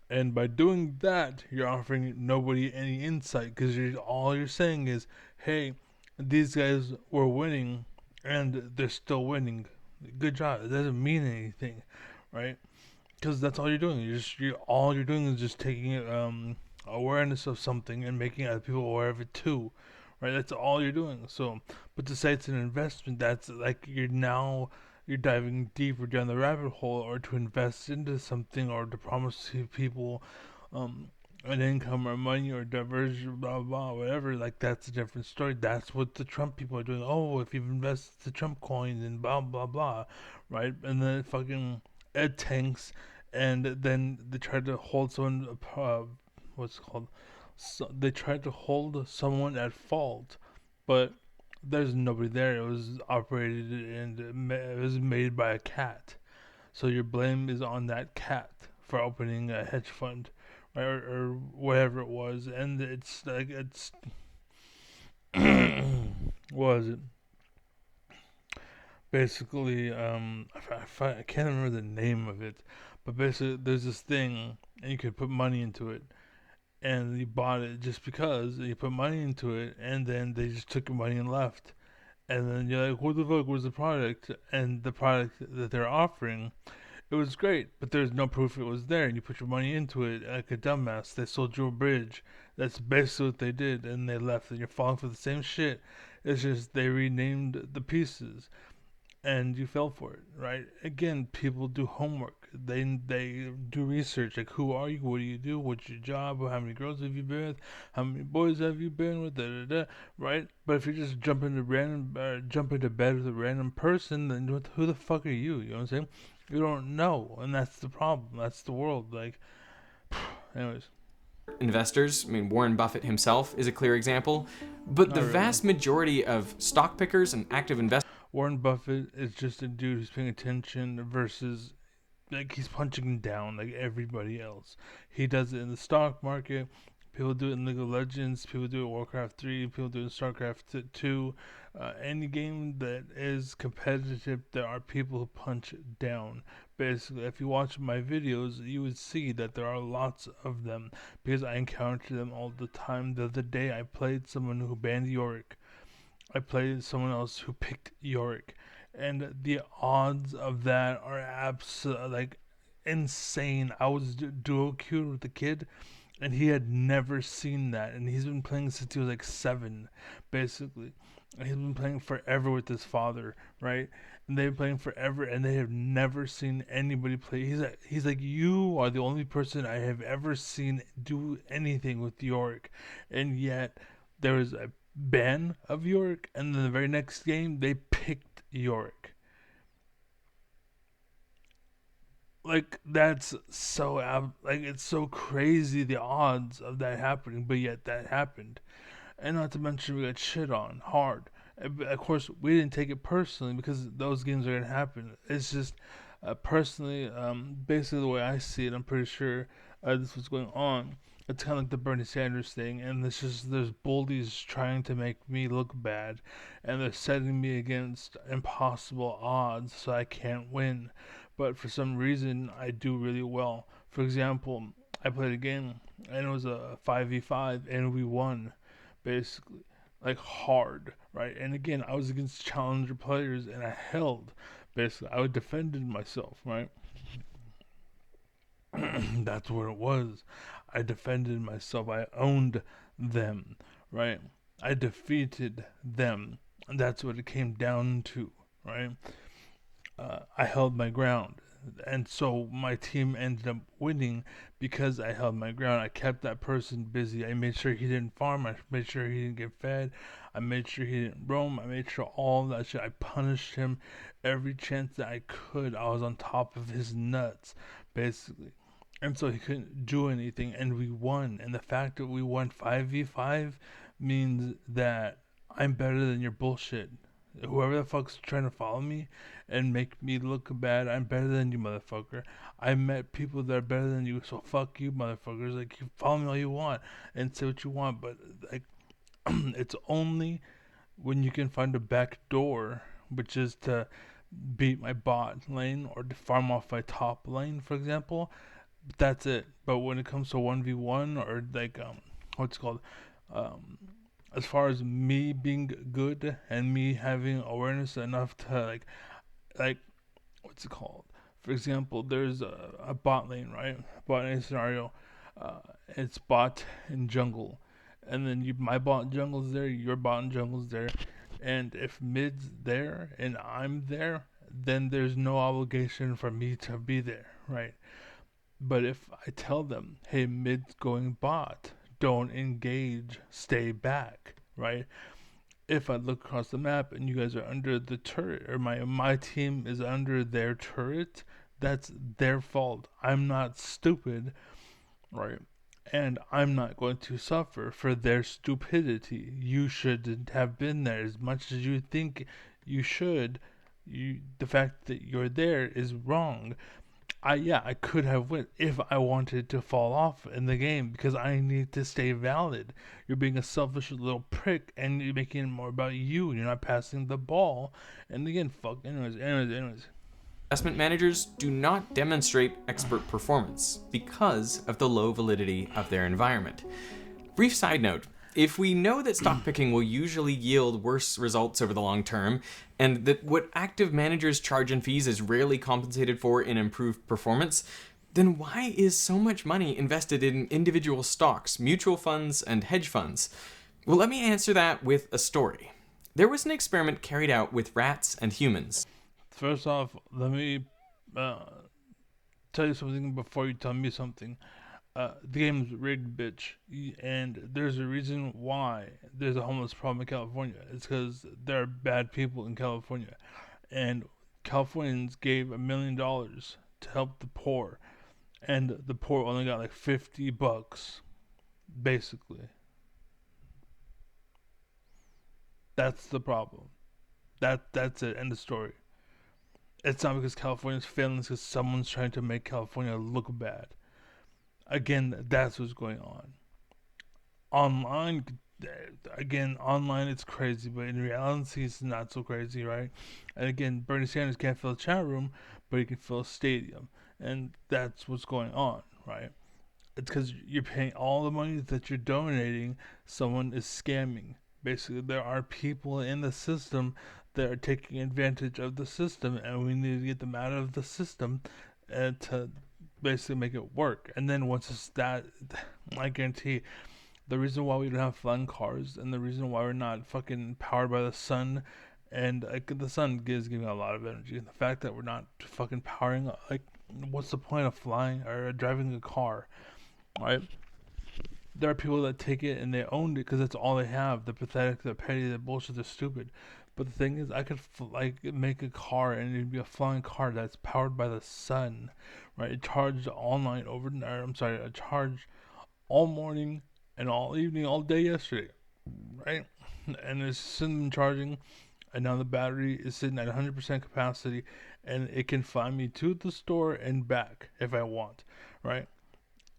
And by doing that, you're offering nobody any insight, because all you're saying is, hey, these guys were winning and they're still winning. Good job. It doesn't mean anything, right? Because that's all you're doing. All you're doing is just taking awareness of something and making other people aware of it too, right? That's all you're doing. So, but to say it's an investment, that's like you're diving deeper down the rabbit hole, or to invest into something, or to promise to people um, an income or money or diversion, blah, blah, whatever. Like, that's a different story. That's what the Trump people are doing. Oh, if you've invested the Trump coin, and blah, blah, blah, right? And then fucking it tanks, and then they tried to hold someone, what's it called? So they tried to hold someone at fault, but there's nobody there. It was operated and it was made by a cat. So your blame is on that cat for opening a hedge fund, right, or whatever it was. And it's like what was it? Basically, I can't remember the name of it, but basically there's this thing, and you could put money into it, and you bought it just because you put money into it, and then they just took your money and left. And then you're like, what the fuck was the product? And the product that they're offering, it was great, but there's no proof it was there. And you put your money into it like a dumbass. They sold you a bridge. That's basically what they did, and they left. And you're falling for the same shit. It's just they renamed the pieces, and you fell for it, right? Again, people do homework. They do research. Like, who are you? What do you do? What's your job? How many girls have you been with? How many boys have you been with? Da, da, da, right? But if you just jump into bed with a random person, then who the fuck are you? You know what I'm saying? You don't know, and that's the problem. That's the world. Like, anyways. Investors, I mean, Warren Buffett himself is a clear example, but the vast majority of stock pickers and active investors... Warren Buffett is just a dude who's paying attention versus, like, he's punching down like everybody else. He does it in the stock market. People do it in League of Legends. People do it in Warcraft 3. People do it in StarCraft 2. Any game that is competitive, there are people who punch down. Basically, if you watch my videos, you would see that there are lots of them, because I encounter them all the time. The other day, I played someone who banned Yorick. I played someone else who picked Yorick, and the odds of that are like insane. I was duo queued with the kid, and he had never seen that, and he's been playing since he was like 7, basically. And he's been playing forever with his father, right? And they've been playing forever, and they have never seen anybody play. He's like, you are the only person I have ever seen do anything with Yorick, and yet there was a ban of Yorick, and then the very next game they picked Yorick. Like, that's so like, it's so crazy, the odds of that happening, but yet that happened. And not to mention, we got shit on hard. Of course, we didn't take it personally, because those games are gonna happen. It's just personally, basically the way I see it, I'm pretty sure this was going on. It's kind of like the Bernie Sanders thing, and there's bullies trying to make me look bad, and they're setting me against impossible odds so I can't win. But for some reason, I do really well. For example, I played a game and it was a 5v5 and we won, basically, like hard, right? And again, I was against challenger players and I held, basically, I defended myself, right? That's what it was. I defended myself. I owned them, right? I defeated them. And that's what it came down to, right? I held my ground. And so my team ended up winning because I held my ground. I kept that person busy. I made sure he didn't farm. I made sure he didn't get fed. I made sure he didn't roam. I made sure all that shit. I punished him every chance that I could. I was on top of his nuts, basically. And so he couldn't do anything, and we won. And the fact that we won 5v5 means that I'm better than your bullshit. Whoever the fuck's trying to follow me and make me look bad, I'm better than you, motherfucker. I met people that are better than you, so fuck you, motherfuckers. Like, you follow me all you want and say what you want, but, like, it's only when you can find a back door, which is to beat my bot lane or to farm off my top lane, for example. That's it. But when it comes to 1v1 or like what's it called, um as far as me being good and me having awareness enough to like what's it called, for example, there's a bot lane, right? Bot lane scenario, it's bot and jungle, and then my bot and jungle's there, your bot and jungle's there, and if mid's there and I'm there, then there's no obligation for me to be there, right? But if I tell them, hey, mid's going bot, don't engage, stay back, right? If I look across the map and you guys are under the turret, or my team is under their turret, that's their fault. I'm not stupid, right? And I'm not going to suffer for their stupidity. You shouldn't have been there as much as you think you should. The fact that you're there is wrong. I could have went if I wanted to fall off in the game because I need to stay valid. You're being a selfish little prick and you're making it more about you. You're not passing the ball. And again, fuck. Anyways. Investment managers do not demonstrate expert performance because of the low validity of their environment. Brief side note. If we know that stock picking will usually yield worse results over the long term, and that what active managers charge in fees is rarely compensated for in improved performance, then why is so much money invested in individual stocks, mutual funds, and hedge funds? Well, let me answer that with a story. There was an experiment carried out with rats and humans. First off, let me tell you something before you tell me something. The game's rigged, bitch. And there's a reason why there's a homeless problem in California. It's because there are bad people in California. And Californians gave $1 million to help the poor. And the poor only got like $50, basically. That's the problem. That's it. End of story. It's not because California's failing, it's because someone's trying to make California look bad. Again, that's what's going on. Online, online it's crazy, but in reality, it's not so crazy, right? And again, Bernie Sanders can't fill a chat room, but he can fill a stadium, and that's what's going on, right? It's because you're paying all the money that you're donating, someone is scamming. Basically, there are people in the system that are taking advantage of the system, and we need to get them out of the system and to basically make it work. And then once it's that, I guarantee the reason why we don't have flying cars and the reason why we're not fucking powered by the sun, and like the sun is giving a lot of energy, and the fact that we're not fucking powering, like, what's the point of flying or driving a car, right? There are people that take it and they own it because that's all they have. They're pathetic, they're petty, they're bullshit, they're stupid. But the thing is, I could make a car and it'd be a flying car that's powered by the sun, right? It charged all night overnight. I'm sorry, it charged all morning and all evening, all day yesterday, right? And it's sitting charging, and now the battery is sitting at 100% capacity, and it can fly me to the store and back if I want, right?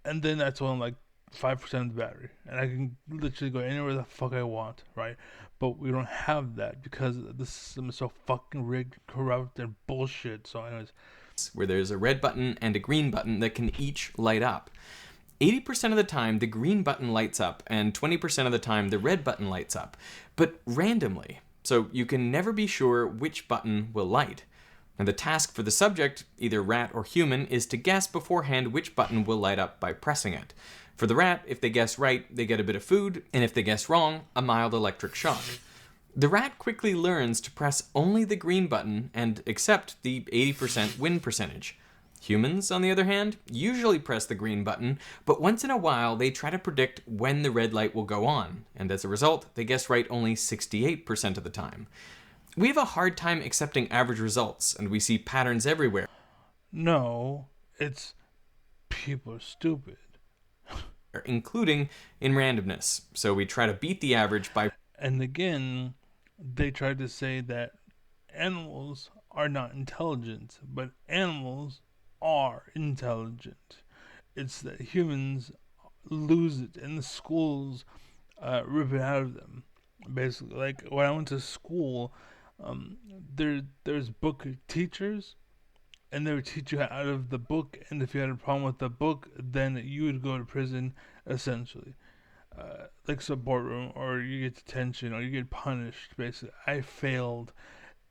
And then that's on like 5% of the battery, and I can literally go anywhere the fuck I want, right? But we don't have that because the system is so fucking rigged, corrupt, and bullshit. So, anyways, where there's a red button and a green button that can each light up. 80% of the time, the green button lights up, and 20% of the time, the red button lights up, but randomly, so you can never be sure which button will light. And the task for the subject, either rat or human, is to guess beforehand which button will light up by pressing it. For the rat, if they guess right, they get a bit of food, and if they guess wrong, a mild electric shock. The rat quickly learns to press only the green button and accept the 80% win percentage. Humans, on the other hand, usually press the green button, but once in a while they try to predict when the red light will go on, and as a result, they guess right only 68% of the time. We have a hard time accepting average results, and we see patterns everywhere. No, it's people are stupid. Including in randomness, so we try to beat the average by... And again, they tried to say that animals are not intelligent, but animals are intelligent. It's that humans lose it, and the schools rip it out of them. Basically, like when I went to school, there's book teachers, and they would teach you out of the book. And if you had a problem with the book, then you would go to prison, essentially. Like support room, or you get detention, or you get punished. Basically, I failed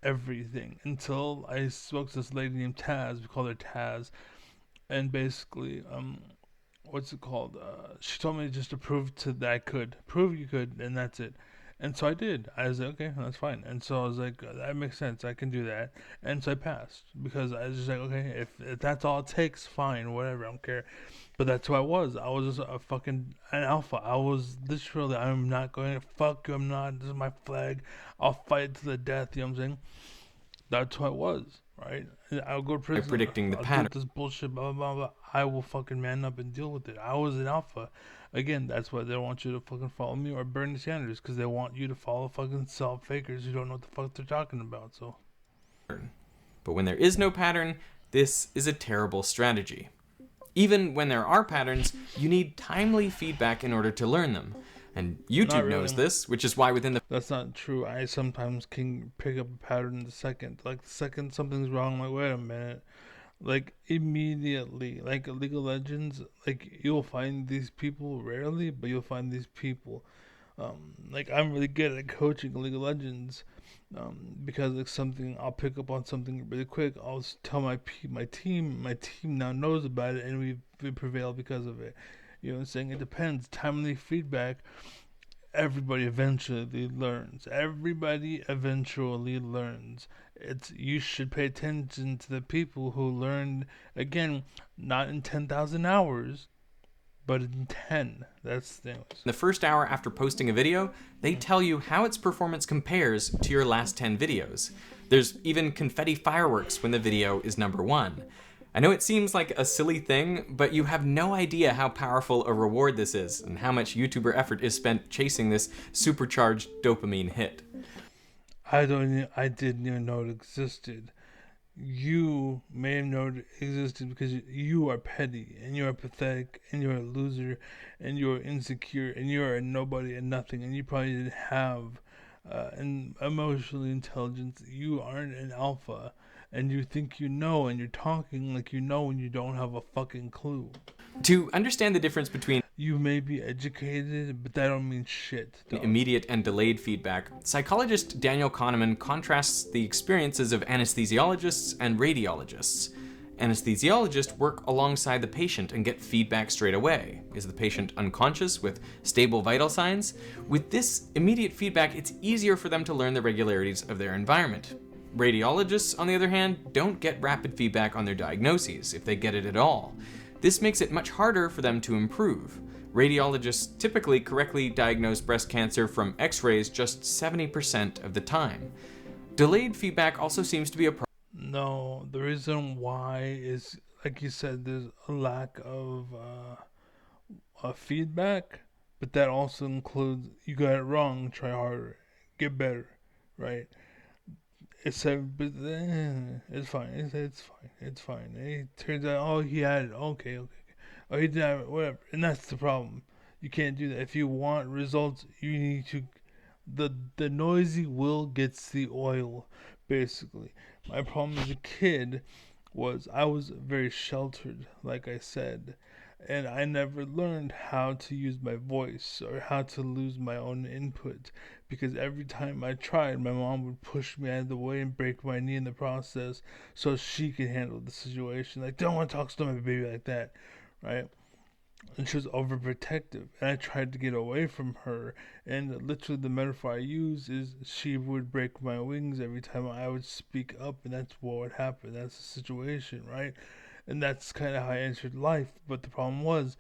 everything until I spoke to this lady named Taz. We called her Taz, and basically, what's it called? She told me just to prove that I could prove you could, and that's it. And so I did. I was like, okay, that's fine. And so I was like, that makes sense. I can do that. And so I passed because I was just like, okay, if that's all it takes, fine, whatever, I don't care. But that's who I was. I was just an alpha. I was literally, I'm not going to fuck you. I'm not. This is my flag. I'll fight to the death. You know what I'm saying? That's who I was, right? I'll go to prison. Predicting the I'll pattern. do this bullshit, blah, blah, blah. I will fucking man up and deal with it. I was an alpha. Again, that's why they don't want you to fucking follow me or Bernie Sanders, because they want you to follow fucking self-fakers who don't know what the fuck they're talking about, so. But when there is no pattern, this is a terrible strategy. Even when there are patterns, you need timely feedback in order to learn them. And YouTube knows this, which is why within the... That's not true. I sometimes can pick up a pattern the second. Like, the second something's wrong, I'm like, wait a minute. Like, immediately. Like, League of Legends, like, you'll find these people rarely, but you'll find these people. Like, I'm really good at coaching League of Legends. Because like something, I'll pick up on something really quick. I'll tell my team. My team now knows about it, and we prevail because of it. You know what I'm saying? It depends. Timely feedback. Everybody eventually learns. You should pay attention to the people who learned, again, not in 10,000 hours, but in 10. That's the thing. The first hour after posting a video, they tell you how its performance compares to your last 10 videos. There's even confetti fireworks when the video is number 1. I know it seems like a silly thing, but you have no idea how powerful a reward this is and how much YouTuber effort is spent chasing this supercharged dopamine hit. I didn't even know it existed. You may have known it existed because you are petty, and you are pathetic, and you are a loser, and you are insecure, and you are a nobody and nothing, and you probably didn't have an emotional intelligence. You aren't an alpha, and you think you know, and you're talking like you know when you don't have a fucking clue. To understand the difference between you may be educated, but that don't mean shit. Immediate and delayed feedback, psychologist Daniel Kahneman contrasts the experiences of anesthesiologists and radiologists. Anesthesiologists work alongside the patient and get feedback straight away. Is the patient unconscious with stable vital signs? With this immediate feedback, it's easier for them to learn the regularities of their environment. Radiologists, on the other hand, don't get rapid feedback on their diagnoses, if they get it at all. This makes it much harder for them to improve. Radiologists typically correctly diagnose breast cancer from X-rays just 70% of the time. Delayed feedback also seems to be a problem. No, the reason why is, like you said, there's a lack of feedback, but that also includes you got it wrong, try harder, get better, right? It's fine. It's fine. It's fine. It turns out, oh, he had it. Okay. Oh, he did have it. Whatever. And that's the problem. You can't do that. If you want results, you need to. The noisy will gets the oil, basically. My problem as a kid was I was very sheltered, like I said. And I never learned how to use my voice or how to lose my own input, because every time I tried, my mom would push me out of the way and break my knee in the process so she could handle the situation. Like, don't want to talk to my baby like that, right? And she was overprotective, and I tried to get away from her. And literally, the metaphor I use is she would break my wings every time I would speak up, and that's what would happen. That's the situation, right? And that's kind of how I entered life. But the problem was,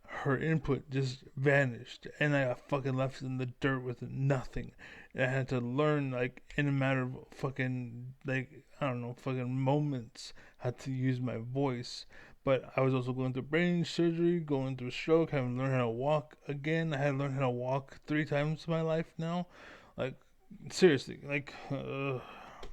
her input just vanished, and I got fucking left in the dirt with nothing. And I had to learn, like, in a matter of fucking, like, I don't know, fucking moments, how to use my voice. But I was also going through brain surgery, going through stroke, having to learn how to walk again. I had to learn how to walk 3 times in my life now. Like, seriously, like,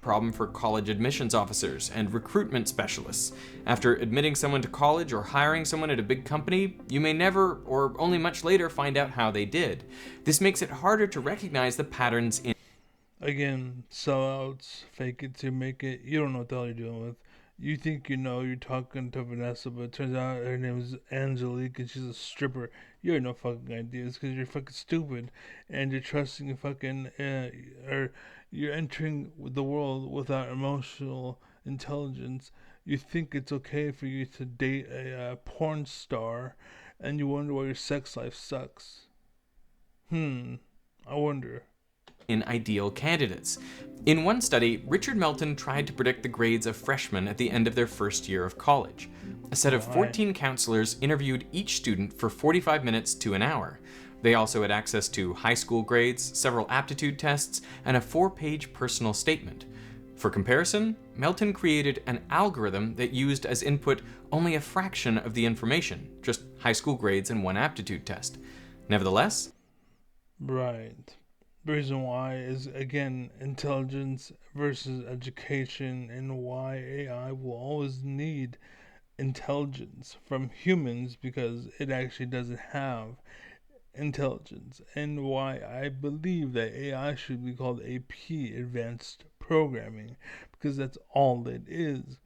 Problem for college admissions officers and recruitment specialists. After admitting someone to college or hiring someone at a big company, you may never, or only much later, find out how they did. This makes it harder to recognize the patterns in. again, sellouts, fake it to make it. You don't know what the hell you're dealing with. You think you know you're talking to Vanessa, but it turns out her name is Angelique and she's a stripper. You have no fucking ideas because you're fucking stupid and you're trusting fucking, or you're entering the world without emotional intelligence. You think it's okay for you to date a porn star and you wonder why your sex life sucks. I wonder. In ideal candidates. In one study, Richard Melton tried to predict the grades of freshmen at the end of their first year of college. A set of 14 counselors interviewed each student for 45 minutes to an hour. They also had access to high school grades, several aptitude tests, and a 4-page personal statement. For comparison, Melton created an algorithm that used as input only a fraction of the information, just high school grades and one aptitude test. Nevertheless, Right. The reason why is, again, intelligence versus education, and why AI will always need intelligence from humans because it actually doesn't have intelligence, and why I believe that AI should be called AP, Advanced Programming, because that's all it is.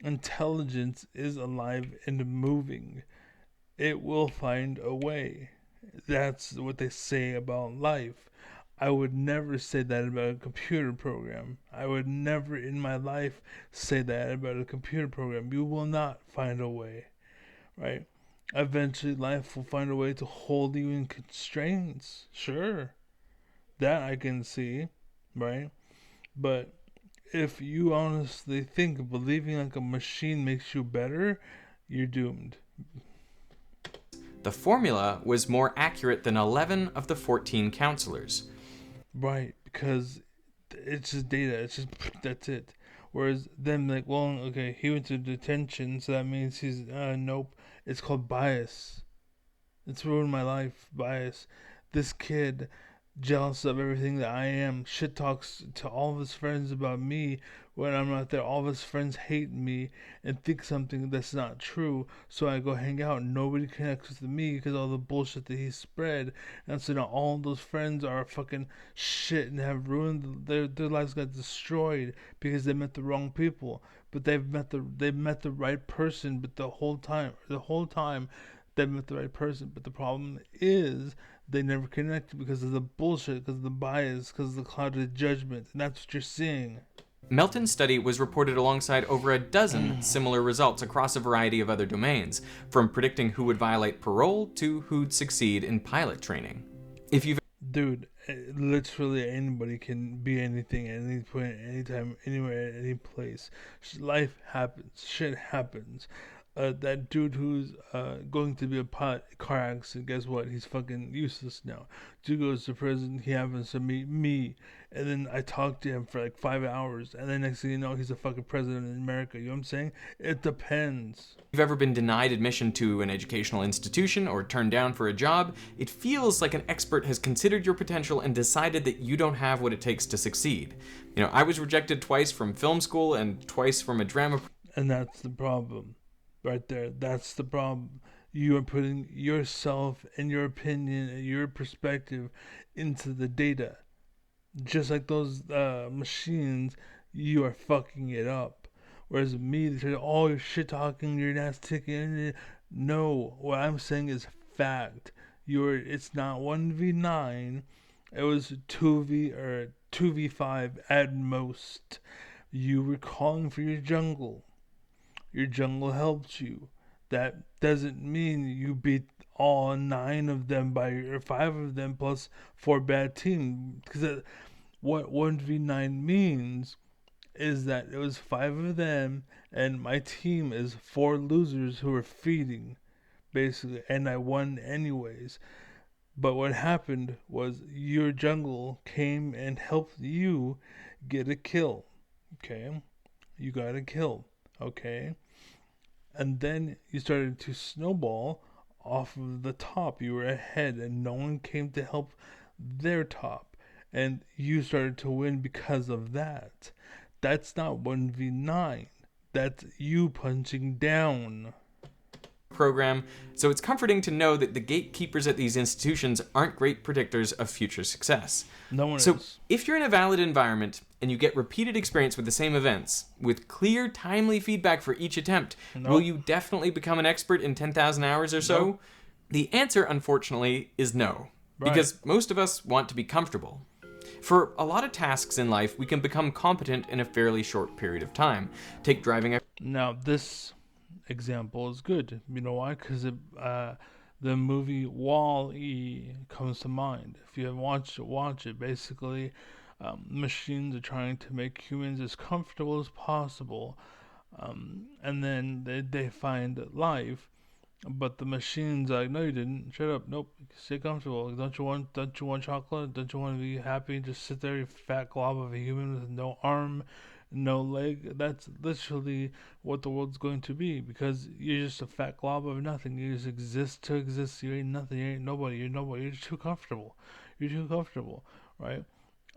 Intelligence is alive and moving. It will find a way. That's what they say about life. I would never say that about a computer program. I would never in my life say that about a computer program. You will not find a way, right? Eventually, life will find a way to hold you in constraints. Sure, that I can see, right? But if you honestly think believing like a machine makes you better, you're doomed. the formula was more accurate than 11 of the 14 counselors. Right, because it's just data. It's just that's it. Whereas them like, well, okay, he went to detention, so that means he's nope. It's called bias. It's ruined my life. Bias. This kid, jealous of everything that I am, shit talks to all of his friends about me when I'm not there. All of his friends hate me and think something that's not true. So I go hang out. Nobody connects with me because all the bullshit that he spread. And so now all those friends are fucking shit and have ruined their lives. Got destroyed because they met the wrong people. But they've met the right person. But the whole time they met the right person. But the problem is they never connected because of the bullshit, because of the bias, because of the clouded judgment. And that's what you're seeing. Melton's study was reported alongside over a dozen similar results across a variety of other domains, from predicting who would violate parole to who'd succeed in pilot training. If you've Dude, literally anybody can be anything at any point, anytime, anywhere, at any place. Life happens. Shit happens. That dude who's going to be a pilot car accident, guess what? He's fucking useless now. Dude goes to prison. He happens to meet me, and then I talk to him for like 5 hours, and then next thing you know, he's a fucking president in America. You know what I'm saying? It depends. you've ever been denied admission to an educational institution or turned down for a job, it feels like an expert has considered your potential and decided that you don't have what it takes to succeed. You know, I was rejected twice from film school and twice from a drama. And that's the problem. Right there. That's the problem. You are putting yourself and your opinion and your perspective into the data. Just like those machines, you are fucking it up. Whereas me, they say, oh, you're shit talking, you're nasty, No, what I'm saying is fact. It's not 1v9. It was 2v or 2v5 at most. You were calling for your jungle. Your jungle helped you. That doesn't mean you beat all 9 of them or 5 of them plus 4 bad teams. Because what 1v9 means is that it was 5 of them, and my team is 4 losers who are feeding, basically, and I won anyways. But what happened was your jungle came and helped you get a kill. Okay? You got a kill. Okay? And then you started to snowball off of the top. You were ahead, and no one came to help their top. And you started to win because of that. That's not 1v9. That's you punching down. Program, so it's comforting to know that the gatekeepers at these institutions aren't great predictors of future success. No one So, is. if you're in a valid environment and you get repeated experience with the same events, with clear, timely feedback for each attempt, will you definitely become an expert in 10,000 hours or so? Nope. The answer, unfortunately, is no. Right. Because most of us want to be comfortable. For a lot of tasks in life, we can become competent in a fairly short period of time. Take driving. Now, this example is good. You know why? Because the movie Wall-E comes to mind. If you haven't watched it, watch it. Basically, machines are trying to make humans as comfortable as possible, and then they find life. But the machines are like, no, you didn't. Shut up. Nope. Stay comfortable. Don't you want chocolate? Don't you want to be happy? Just sit there, you fat glob of a human with no arm, no leg. That's literally what the world's going to be, because you're just a fat glob of nothing. You just exist to exist. You ain't nothing. You ain't nobody. You're nobody. You're too comfortable. You're too comfortable, right?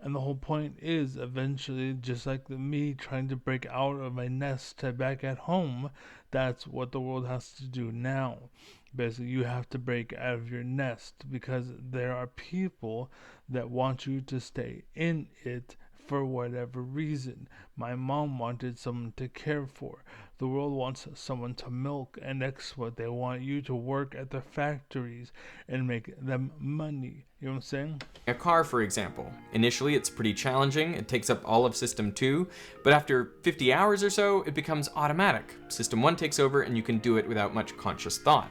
And the whole point is eventually, just like me trying to break out of my nest to back at home, that's what the world has to do now. Basically, you have to break out of your nest because there are people that want you to stay in it for whatever reason. My mom wanted someone to care for. The world wants someone to milk and exploit. They want you to work at the factories and make them money. You know what I'm saying? A car, for example. Initially, it's pretty challenging. It takes up all of System 2, but after 50 hours or so, it becomes automatic. System 1 takes over, and you can do it without much conscious thought.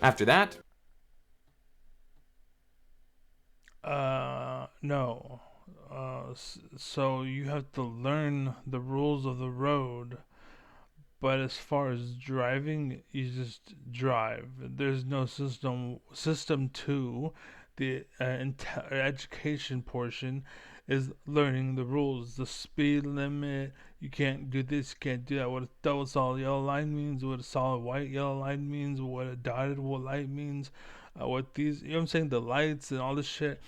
After that... No. So you have to learn the rules of the road. But as far as driving, you just drive. There's no system. System 2, the education portion, is learning the rules, the speed limit. You can't do this, you can't do that. What a double solid yellow line means, what a solid white yellow line means, what a dotted light means, what these, you know what I'm saying, the lights and all this shit.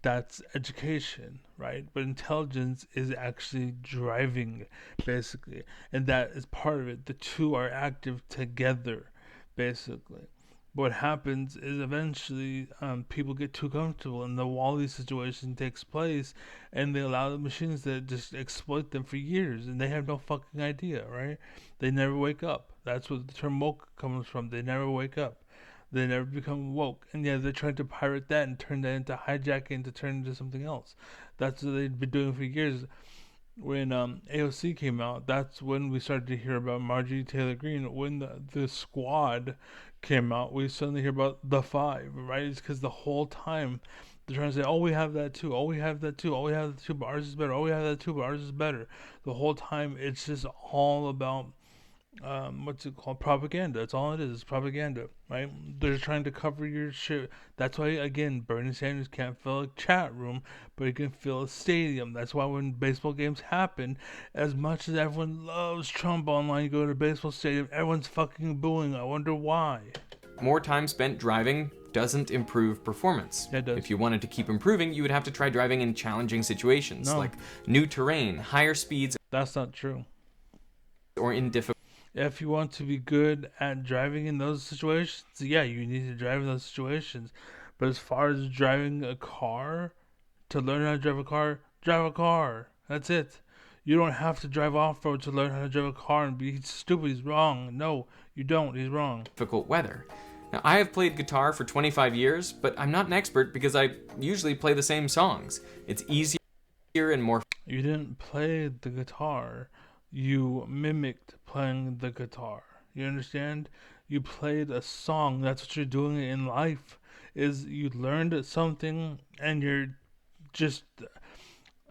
That's education, right? But intelligence is actually driving, basically, and that is part of it. The two are active together, basically. What happens is eventually people get too comfortable, and the Wall-E situation takes place, and they allow the machines to just exploit them for years, and they have no fucking idea, right? They never wake up. That's what the term woke comes from. They never wake up. They never become woke. And yeah, they're trying to pirate that and turn that into hijacking to turn into something else. That's what they've been doing for years. When AOC came out, that's when we started to hear about Marjorie Taylor Greene. When the Squad came out, we suddenly hear about the Five, right? It's because the whole time they're trying to say, oh, we have that too. Oh, we have that too. Oh, we have that too, but ours is better. Oh, we have that too, but ours is better. The whole time, it's just all about what's it called? Propaganda. That's all it is. It's propaganda, right? They're trying to cover your shit. That's why, again, Bernie Sanders can't fill a chat room, but he can fill a stadium. That's why when baseball games happen, as much as everyone loves Trump online, you go to a baseball stadium, everyone's fucking booing. I wonder why. More time spent driving doesn't improve performance. It does. If you wanted to keep improving, you would have to try driving in challenging situations, No. like new terrain, higher speeds, That's not true. or in difficult... If you want to be good at driving in those situations, yeah, you need to drive in those situations. But as far as driving a car, to learn how to drive a car, drive a car. That's it. You don't have to drive off-road to learn how to drive a car and be stupid. He's wrong. No, you don't. He's wrong. Difficult weather. Now, I have played guitar for 25 years, but I'm not an expert because I usually play the same songs. It's easier and more. You didn't play the guitar. You mimicked playing the guitar. You understand? You played a song. That's what you're doing in life. Is you learned something and you're just,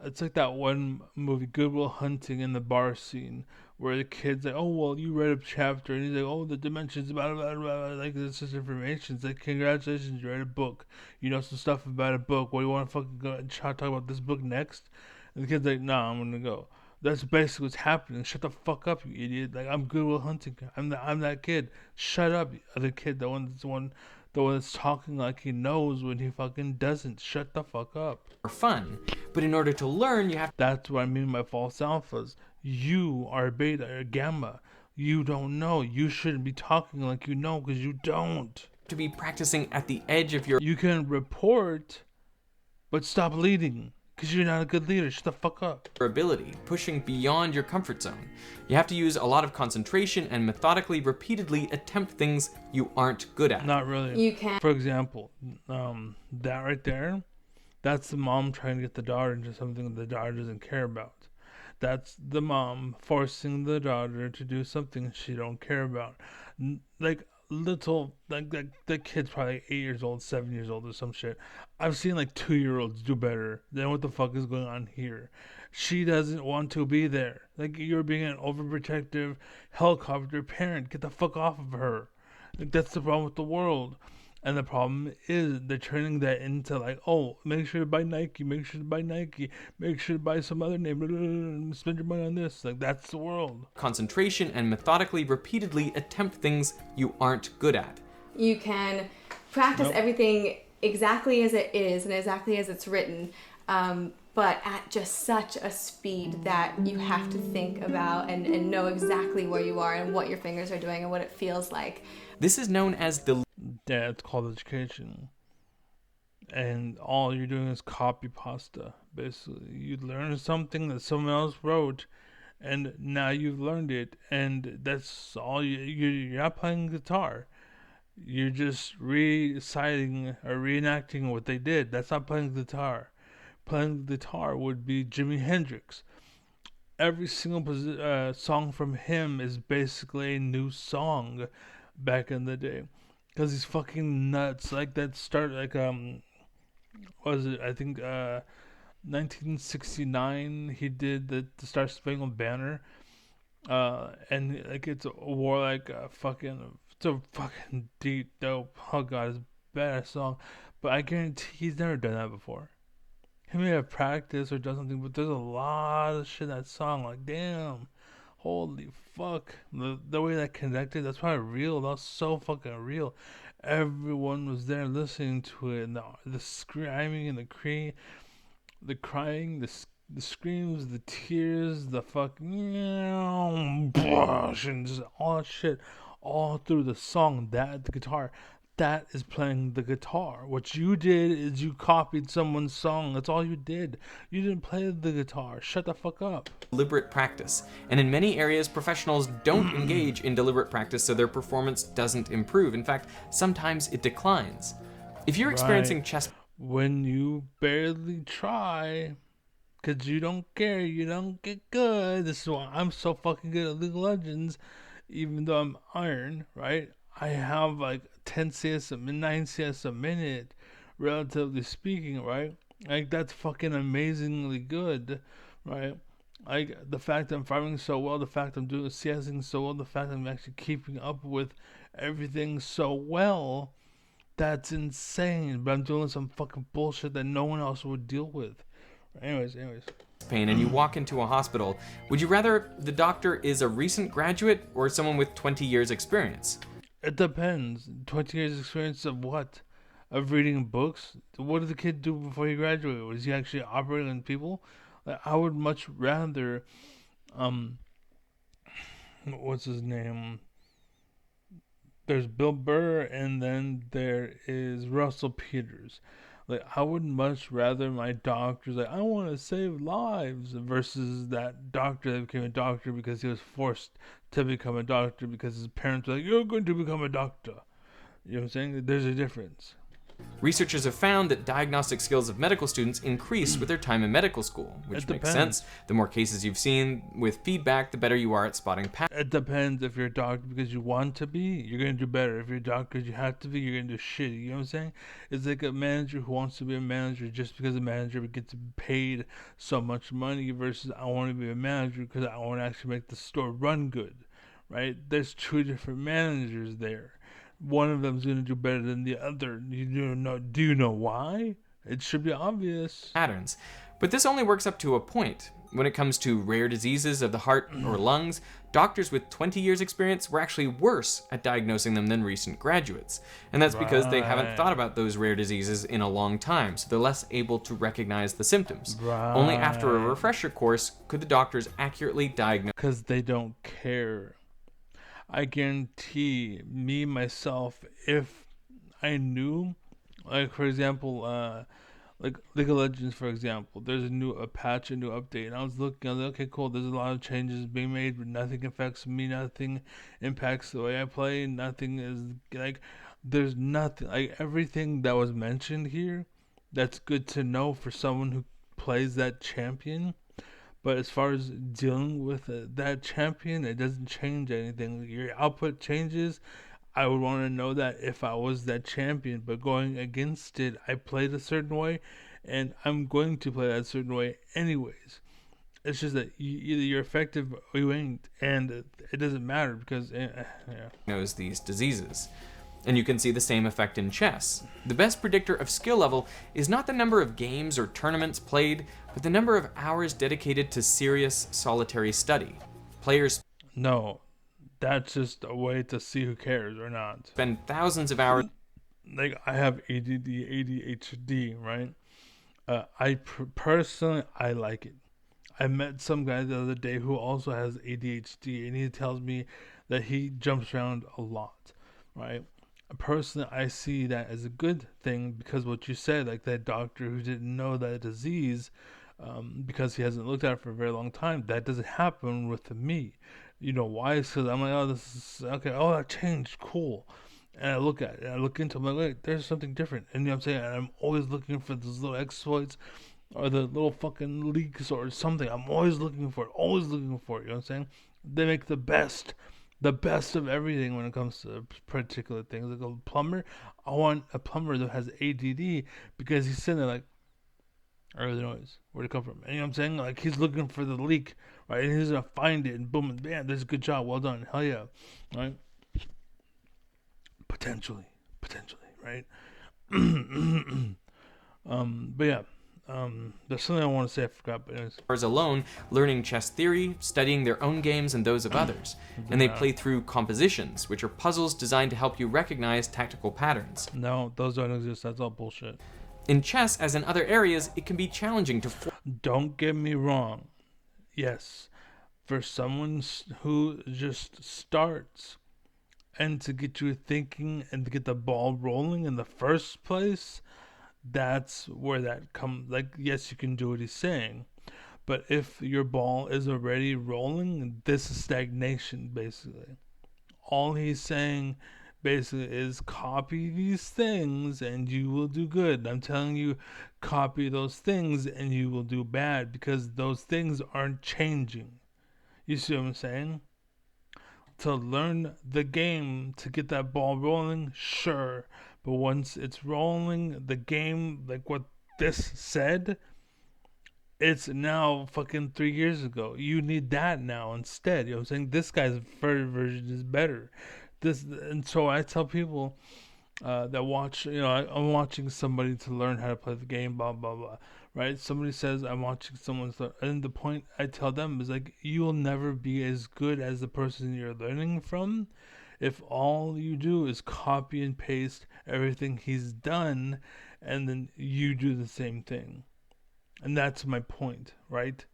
it's like that one movie, Good Will Hunting, in the bar scene where the kid's like, oh, well, you read a chapter, and he's like, oh, the dimensions, blah, blah, blah, blah. Like, this is information. It's like, congratulations, you read a book. You know some stuff about a book. What, do you want to fucking go and try to talk about this book next? And the kid's like, nah, I'm gonna go. That's basically what's happening. Shut the fuck up, you idiot. Like, I'm Good Will Hunting. I'm that kid. Shut up, you other kid. The one that's talking like he knows when he fucking doesn't. Shut the fuck up. Fun. But in order to learn, you have That's what I mean by false alphas. You are a beta or gamma. You don't know. You shouldn't be talking like you know because you don't. to be practicing at the edge of your You can report, but stop leading because you're not a good leader. Shut the fuck up. ability, pushing beyond your comfort zone. You have to use a lot of concentration and methodically, repeatedly attempt things you aren't good at. Not really. You can. For example, that right there, that's the mom trying to get the daughter into something the daughter doesn't care about. That's the mom forcing the daughter to do something she don't care about. Like the kid's probably 8 years old, 7 years old, or some shit. I've seen like 2-year-olds do better than what the fuck is going on here. She doesn't want to be there. Like, you're being an overprotective helicopter parent. Get the fuck off of her. Like, that's the problem with the world. And the problem is they're turning that into like, oh, make sure to buy Nike, make sure to buy Nike, make sure to buy some other name, spend your money on this. Like, that's the world. Concentration and methodically, repeatedly attempt things you aren't good at. You can practice everything exactly as it is and exactly as it's written, but at just such a speed that you have to think about and know exactly where you are and what your fingers are doing and what it feels like. This is known as Yeah, it's called education. And all you're doing is copy pasta, basically. You learn something that someone else wrote, and now you've learned it, and that's all you're not playing guitar. You're just reciting or reenacting what they did. That's not playing guitar. Playing guitar would be Jimi Hendrix. Every single song from him is basically a new song back in the day. Because he's fucking nuts. Like that start, like, what was it? I think, 1969, he did the Star Spangled Banner. And like it's a war, like it's a fucking deep, dope, oh god, it's a badass song. But I guarantee he's never done that before. He may have practiced or done something, but there's a lot of shit in that song. Like, damn, holy fuck, the way that connected, that's probably real. That was so fucking real. Everyone was there listening to it, and the screaming and the crying, the screams, the tears, the fucking and just all that shit, all through the song. The guitar, that is playing the guitar. What you did is you copied someone's song. That's all you did. You didn't play the guitar. Shut the fuck up. deliberate practice. And in many areas, professionals don't engage in deliberate practice, so their performance doesn't improve. In fact, sometimes it declines. If you're experiencing chest When you barely try, because you don't care, you don't get good. This is why I'm so fucking good at League of Legends, even though I'm iron, right? I have like 10 CS a minute, 9 CS a minute, relatively speaking, right? Like, that's fucking amazingly good, right? Like, the fact I'm farming so well, the fact I'm doing CSing so well, the fact I'm actually keeping up with everything so well, that's insane. But I'm doing some fucking bullshit that no one else would deal with. Anyways. pain and you walk into a hospital, would you rather the doctor is a recent graduate or someone with 20 years experience? It depends. 20 years experience of what? Of reading books? What did the kid do before he graduated? Was he actually operating on people? Like, I would much rather, what's his name? There's Bill Burr, and then there is Russell Peters. Like, I would much rather my doctor's like, I want to save lives, versus that doctor that became a doctor because he was forced to become a doctor because his parents were like, you're going to become a doctor. You know what I'm saying? There's a difference. Researchers have found that diagnostic skills of medical students increase with their time in medical school, which It makes depends. sense. The more cases you've seen with feedback, the better you are at spotting patterns. It depends. If you're a doctor because you want to be, you're going to do better. If you're a doctor because you have to be, you're going to do shitty. You know what I'm saying? It's like a manager who wants to be a manager just because a manager gets paid so much money versus I want to be a manager because I want to actually make the store run good, right? There's two different managers there. One of them's going to do better than the other. Do you know why? It should be obvious. But this only works up to a point. When it comes to rare diseases of the heart or lungs, doctors with 20 years experience were actually worse at diagnosing them than recent graduates. And that's because they haven't thought about those rare diseases in a long time, so they're less able to recognize the symptoms. Only after a refresher course could the doctors accurately diagnose. Because they don't care. I guarantee me, myself, if I knew, like, for example, like League of Legends, for example, there's a patch, a new update, and I was looking, I was like, okay, cool, there's a lot of changes being made, but nothing affects me, nothing impacts the way I play, nothing is, like, there's nothing, like, everything that was mentioned here, that's good to know for someone who plays that champion. But as far as dealing with that champion, it doesn't change anything. Your output changes. I would want to know that if I was that champion. But going against it, I played a certain way, and I'm going to play that certain way anyways. It's just that either you're effective or you ain't, and it doesn't matter because yeah. Knows these diseases. And you can see the same effect in chess. The best predictor of skill level is not the number of games or tournaments played, but the number of hours dedicated to serious solitary study. Players No, that's just a way to see who cares or not. spend thousands of hours. Like, I have ADD, ADHD, right? Personally, I like it. I met some guy the other day who also has ADHD, and he tells me that he jumps around a lot, right? Personally, I see that as a good thing because what you said, like that doctor who didn't know that disease because he hasn't looked at it for a very long time, that doesn't happen with me. You know why? It's because I'm like, oh, this is okay. Oh, that changed, cool. And I look at it, and I look into it, I'm like, wait, there's something different. And you know what I'm saying? And I'm always looking for those little exploits or the little fucking leaks or something. I'm always looking for it, always looking for it. You know what I'm saying? They make the best of everything when it comes to particular things. Like a plumber, I want a plumber that has ADD because he's sitting there like, I heard the noise. Where'd it come from? And you know what I'm saying? Like, he's looking for the leak, right? And he's gonna find it, and boom, and bam, there's a good job. Well done. Hell yeah, right? Potentially, right? But yeah, there's something I want to say. I forgot, but anyways. Hours alone, learning chess theory, studying their own games and those of others. And they play through compositions, which are puzzles designed to help you recognize tactical patterns. No, those don't exist. That's all bullshit. In chess, as in other areas, it can be challenging to Don't get me wrong. Yes, for someone who just starts and to get you thinking and to get the ball rolling in the first place, that's where that comes. Like, yes, you can do what he's saying, but if your ball is already rolling, this is stagnation, basically. All he's saying basically is copy these things and you will do good. I'm telling you, copy those things and you will do bad because those things aren't changing. You see what I'm saying? To learn the game, to get that ball rolling, sure. But once it's rolling, the game, like what this said, it's now fucking 3 years ago. You need that now instead. You know what I'm saying? This guy's version is better. And so I tell people that watch, I'm watching somebody to learn how to play the game, blah, blah, blah, right? Somebody says, I'm watching someone, and the point I tell them is like, you will never be as good as the person you're learning from if all you do is copy and paste everything he's done, and then you do the same thing. And that's my point, right?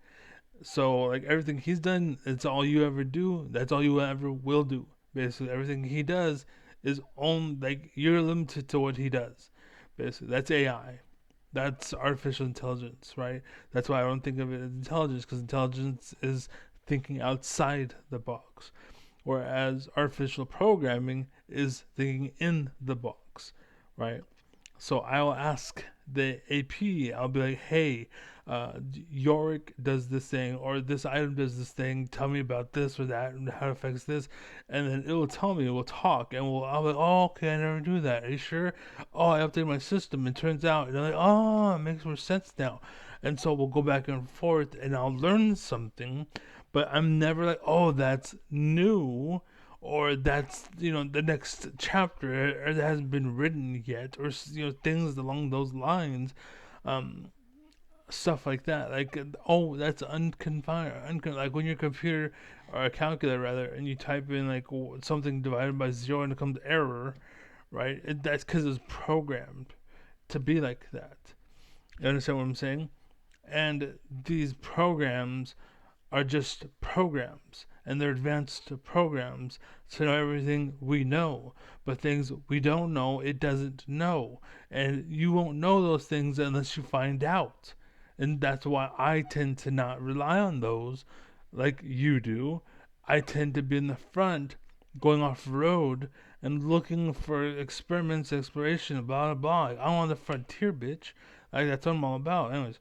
So, like, everything he's done, it's all you ever do, that's all you ever will do. Basically, everything he does is you're limited to what he does. Basically, that's AI. That's artificial intelligence, right? That's why I don't think of it as intelligence, because intelligence is thinking outside the box, whereas artificial programming is thinking in the box, right? So I'll ask the AP, I'll be like, hey, Yorick does this thing, or this item does this thing, tell me about this or that, and how it affects this. And then it will tell me, we'll talk, and I'll be like, oh, okay, I never do that. Are you sure? Oh, I updated my system. It turns out, and I'm like, oh, it makes more sense now. And so we'll go back and forth, and I'll learn something, but I'm never like, oh, that's new, or that's the next chapter, or that hasn't been written yet, or things along those lines, um, stuff like that. Like, oh, that's unconfined, like when your computer or a calculator rather, and you type in like something divided by zero and it comes error, right? That's because it's programmed to be like that. You understand what I'm saying? And these programs are just programs, and they're advanced programs to know everything we know. But things we don't know, it doesn't know. And you won't know those things unless you find out. And that's why I tend to not rely on those like you do. I tend to be in the front, going off road and looking for experiments, exploration, blah, blah, blah. I'm on the frontier, bitch. Like, that's what I'm all about. Anyways.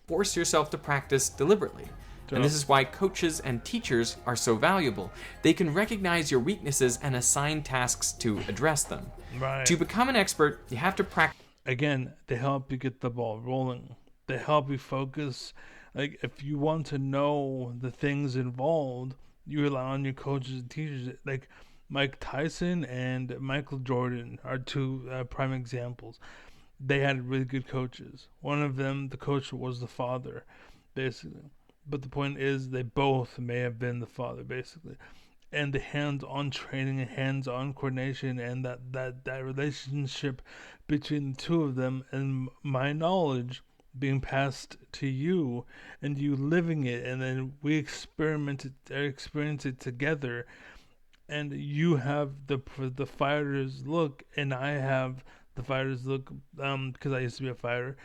Force yourself to practice deliberately. And this is why coaches and teachers are so valuable. They can recognize your weaknesses and assign tasks to address them. Right. To become an expert, you have to practice. Again, they help you get the ball rolling. They help you focus. Like, if you want to know the things involved, you rely on your coaches and teachers. Like, Mike Tyson and Michael Jordan are two prime examples. They had really good coaches. One of them, the coach was the father, basically. But the point is, they both may have been the father, basically. And the hands-on training and hands-on coordination and that relationship between the two of them, and my knowledge being passed to you and you living it, and then we experience it together, and you have the fighter's look and I have the fighter's look, because I used to be a fighter,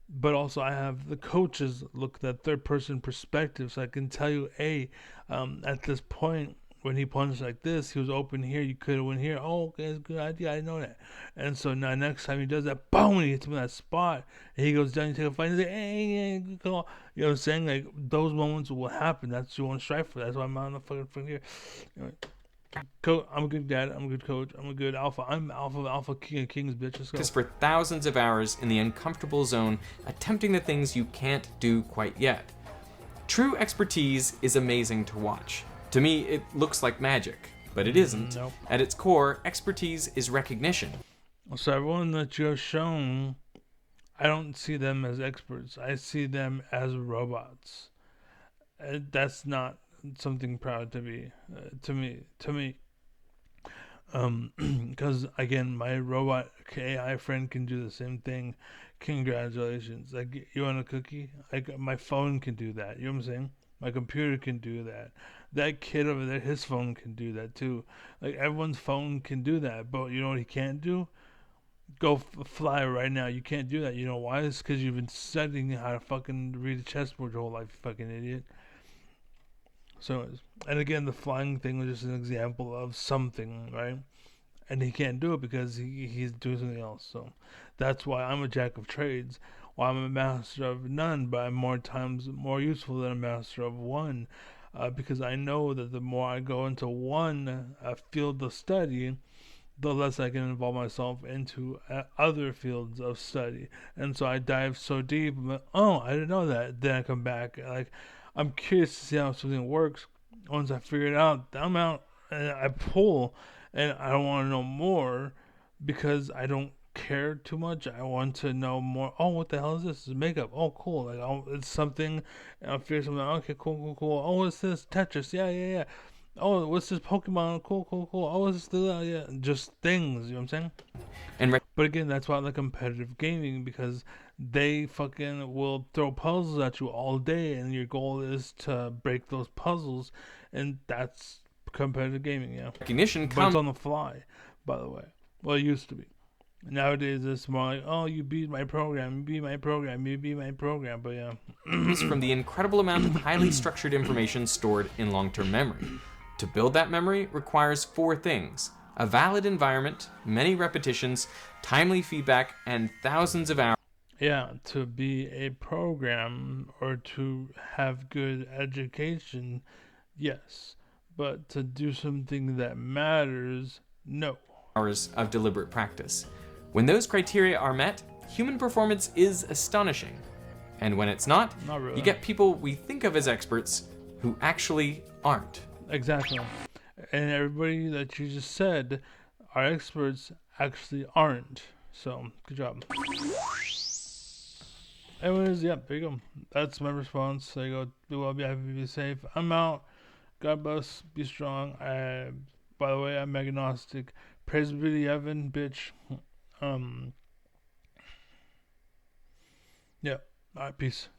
but also I have the coach's look, that third person perspective, so I can tell you, hey, at this point when he punched like this, he was open here, you could have went here. Oh, okay, that's a good idea, I know that. And so now next time he does that, boom, he hits him in that spot, and he goes down, you take a fight, and say, hey, good call. You know what I'm saying? Like, those moments will happen. That's what you want to strive for. That's why I'm on the fucking front here. Anyway. I'm a good dad. I'm a good coach. I'm a good alpha. I'm alpha king of kings, bitch. Let's go. Practice for thousands of hours in the uncomfortable zone, attempting the things you can't do quite yet. True expertise is amazing to watch. To me, it looks like magic, but it isn't. Nope. At its core, expertise is recognition. So everyone that you have shown, I don't see them as experts. I see them as robots. That's not something proud to be, to me. Because again, my robot AI friend can do the same thing. Congratulations! Like, you want a cookie? Like, my phone can do that. You know what I'm saying? My computer can do that. That kid over there, his phone can do that too. Like, everyone's phone can do that. But you know what he can't do? Go fly right now. You can't do that. You know why? It's because you've been studying how to fucking read a chessboard your whole life, you fucking idiot. So, and again, the flying thing was just an example of something, right? And he can't do it because he's doing something else. So that's why I'm a jack of trades. Why I'm a master of none, but I'm more times more useful than a master of one. Because I know that the more I go into one field of study, the less I can involve myself into other fields of study. And so I dive so deep, I'm like, oh, I didn't know that. Then I come back, like, I'm curious to see how something works. Once I figure it out, I'm out and I pull, and I don't want to know more because I don't care too much. I want to know more. Oh, what the hell is this? It's makeup. Oh, cool. Like, oh, it's something. And I'll figure something out. Okay, cool. Oh, what's this? Tetris. Yeah. Oh, what's this Pokemon? Cool. Oh, what's this? Yeah, just things. You know what I'm saying? But again, that's why I like competitive gaming, because they fucking will throw puzzles at you all day, and your goal is to break those puzzles, and that's competitive gaming, yeah. Recognition But comes it's on the fly, by the way. Well, it used to be. Nowadays, it's more like, oh, you beat my program, you beat my program, you beat my program. But yeah, Comes from the incredible amount of highly structured information stored in long-term memory. To build that memory requires 4 things: a valid environment, many repetitions, timely feedback, and thousands of hours yeah, to be a program or to have good education, yes, but to do something that matters, no. of deliberate practice. When those criteria are met, human performance is astonishing. And when it's not, Not really. you get people we think of as experts who actually aren't. Exactly. And everybody that you just said are experts actually aren't. So, good job. Anyways, yeah, there you go. That's my response. There you go. Be well, be happy, be safe. I'm out. God bless. Be strong. By the way, I'm agnostic. Praise be to Evan, bitch. Yeah. Alright, peace.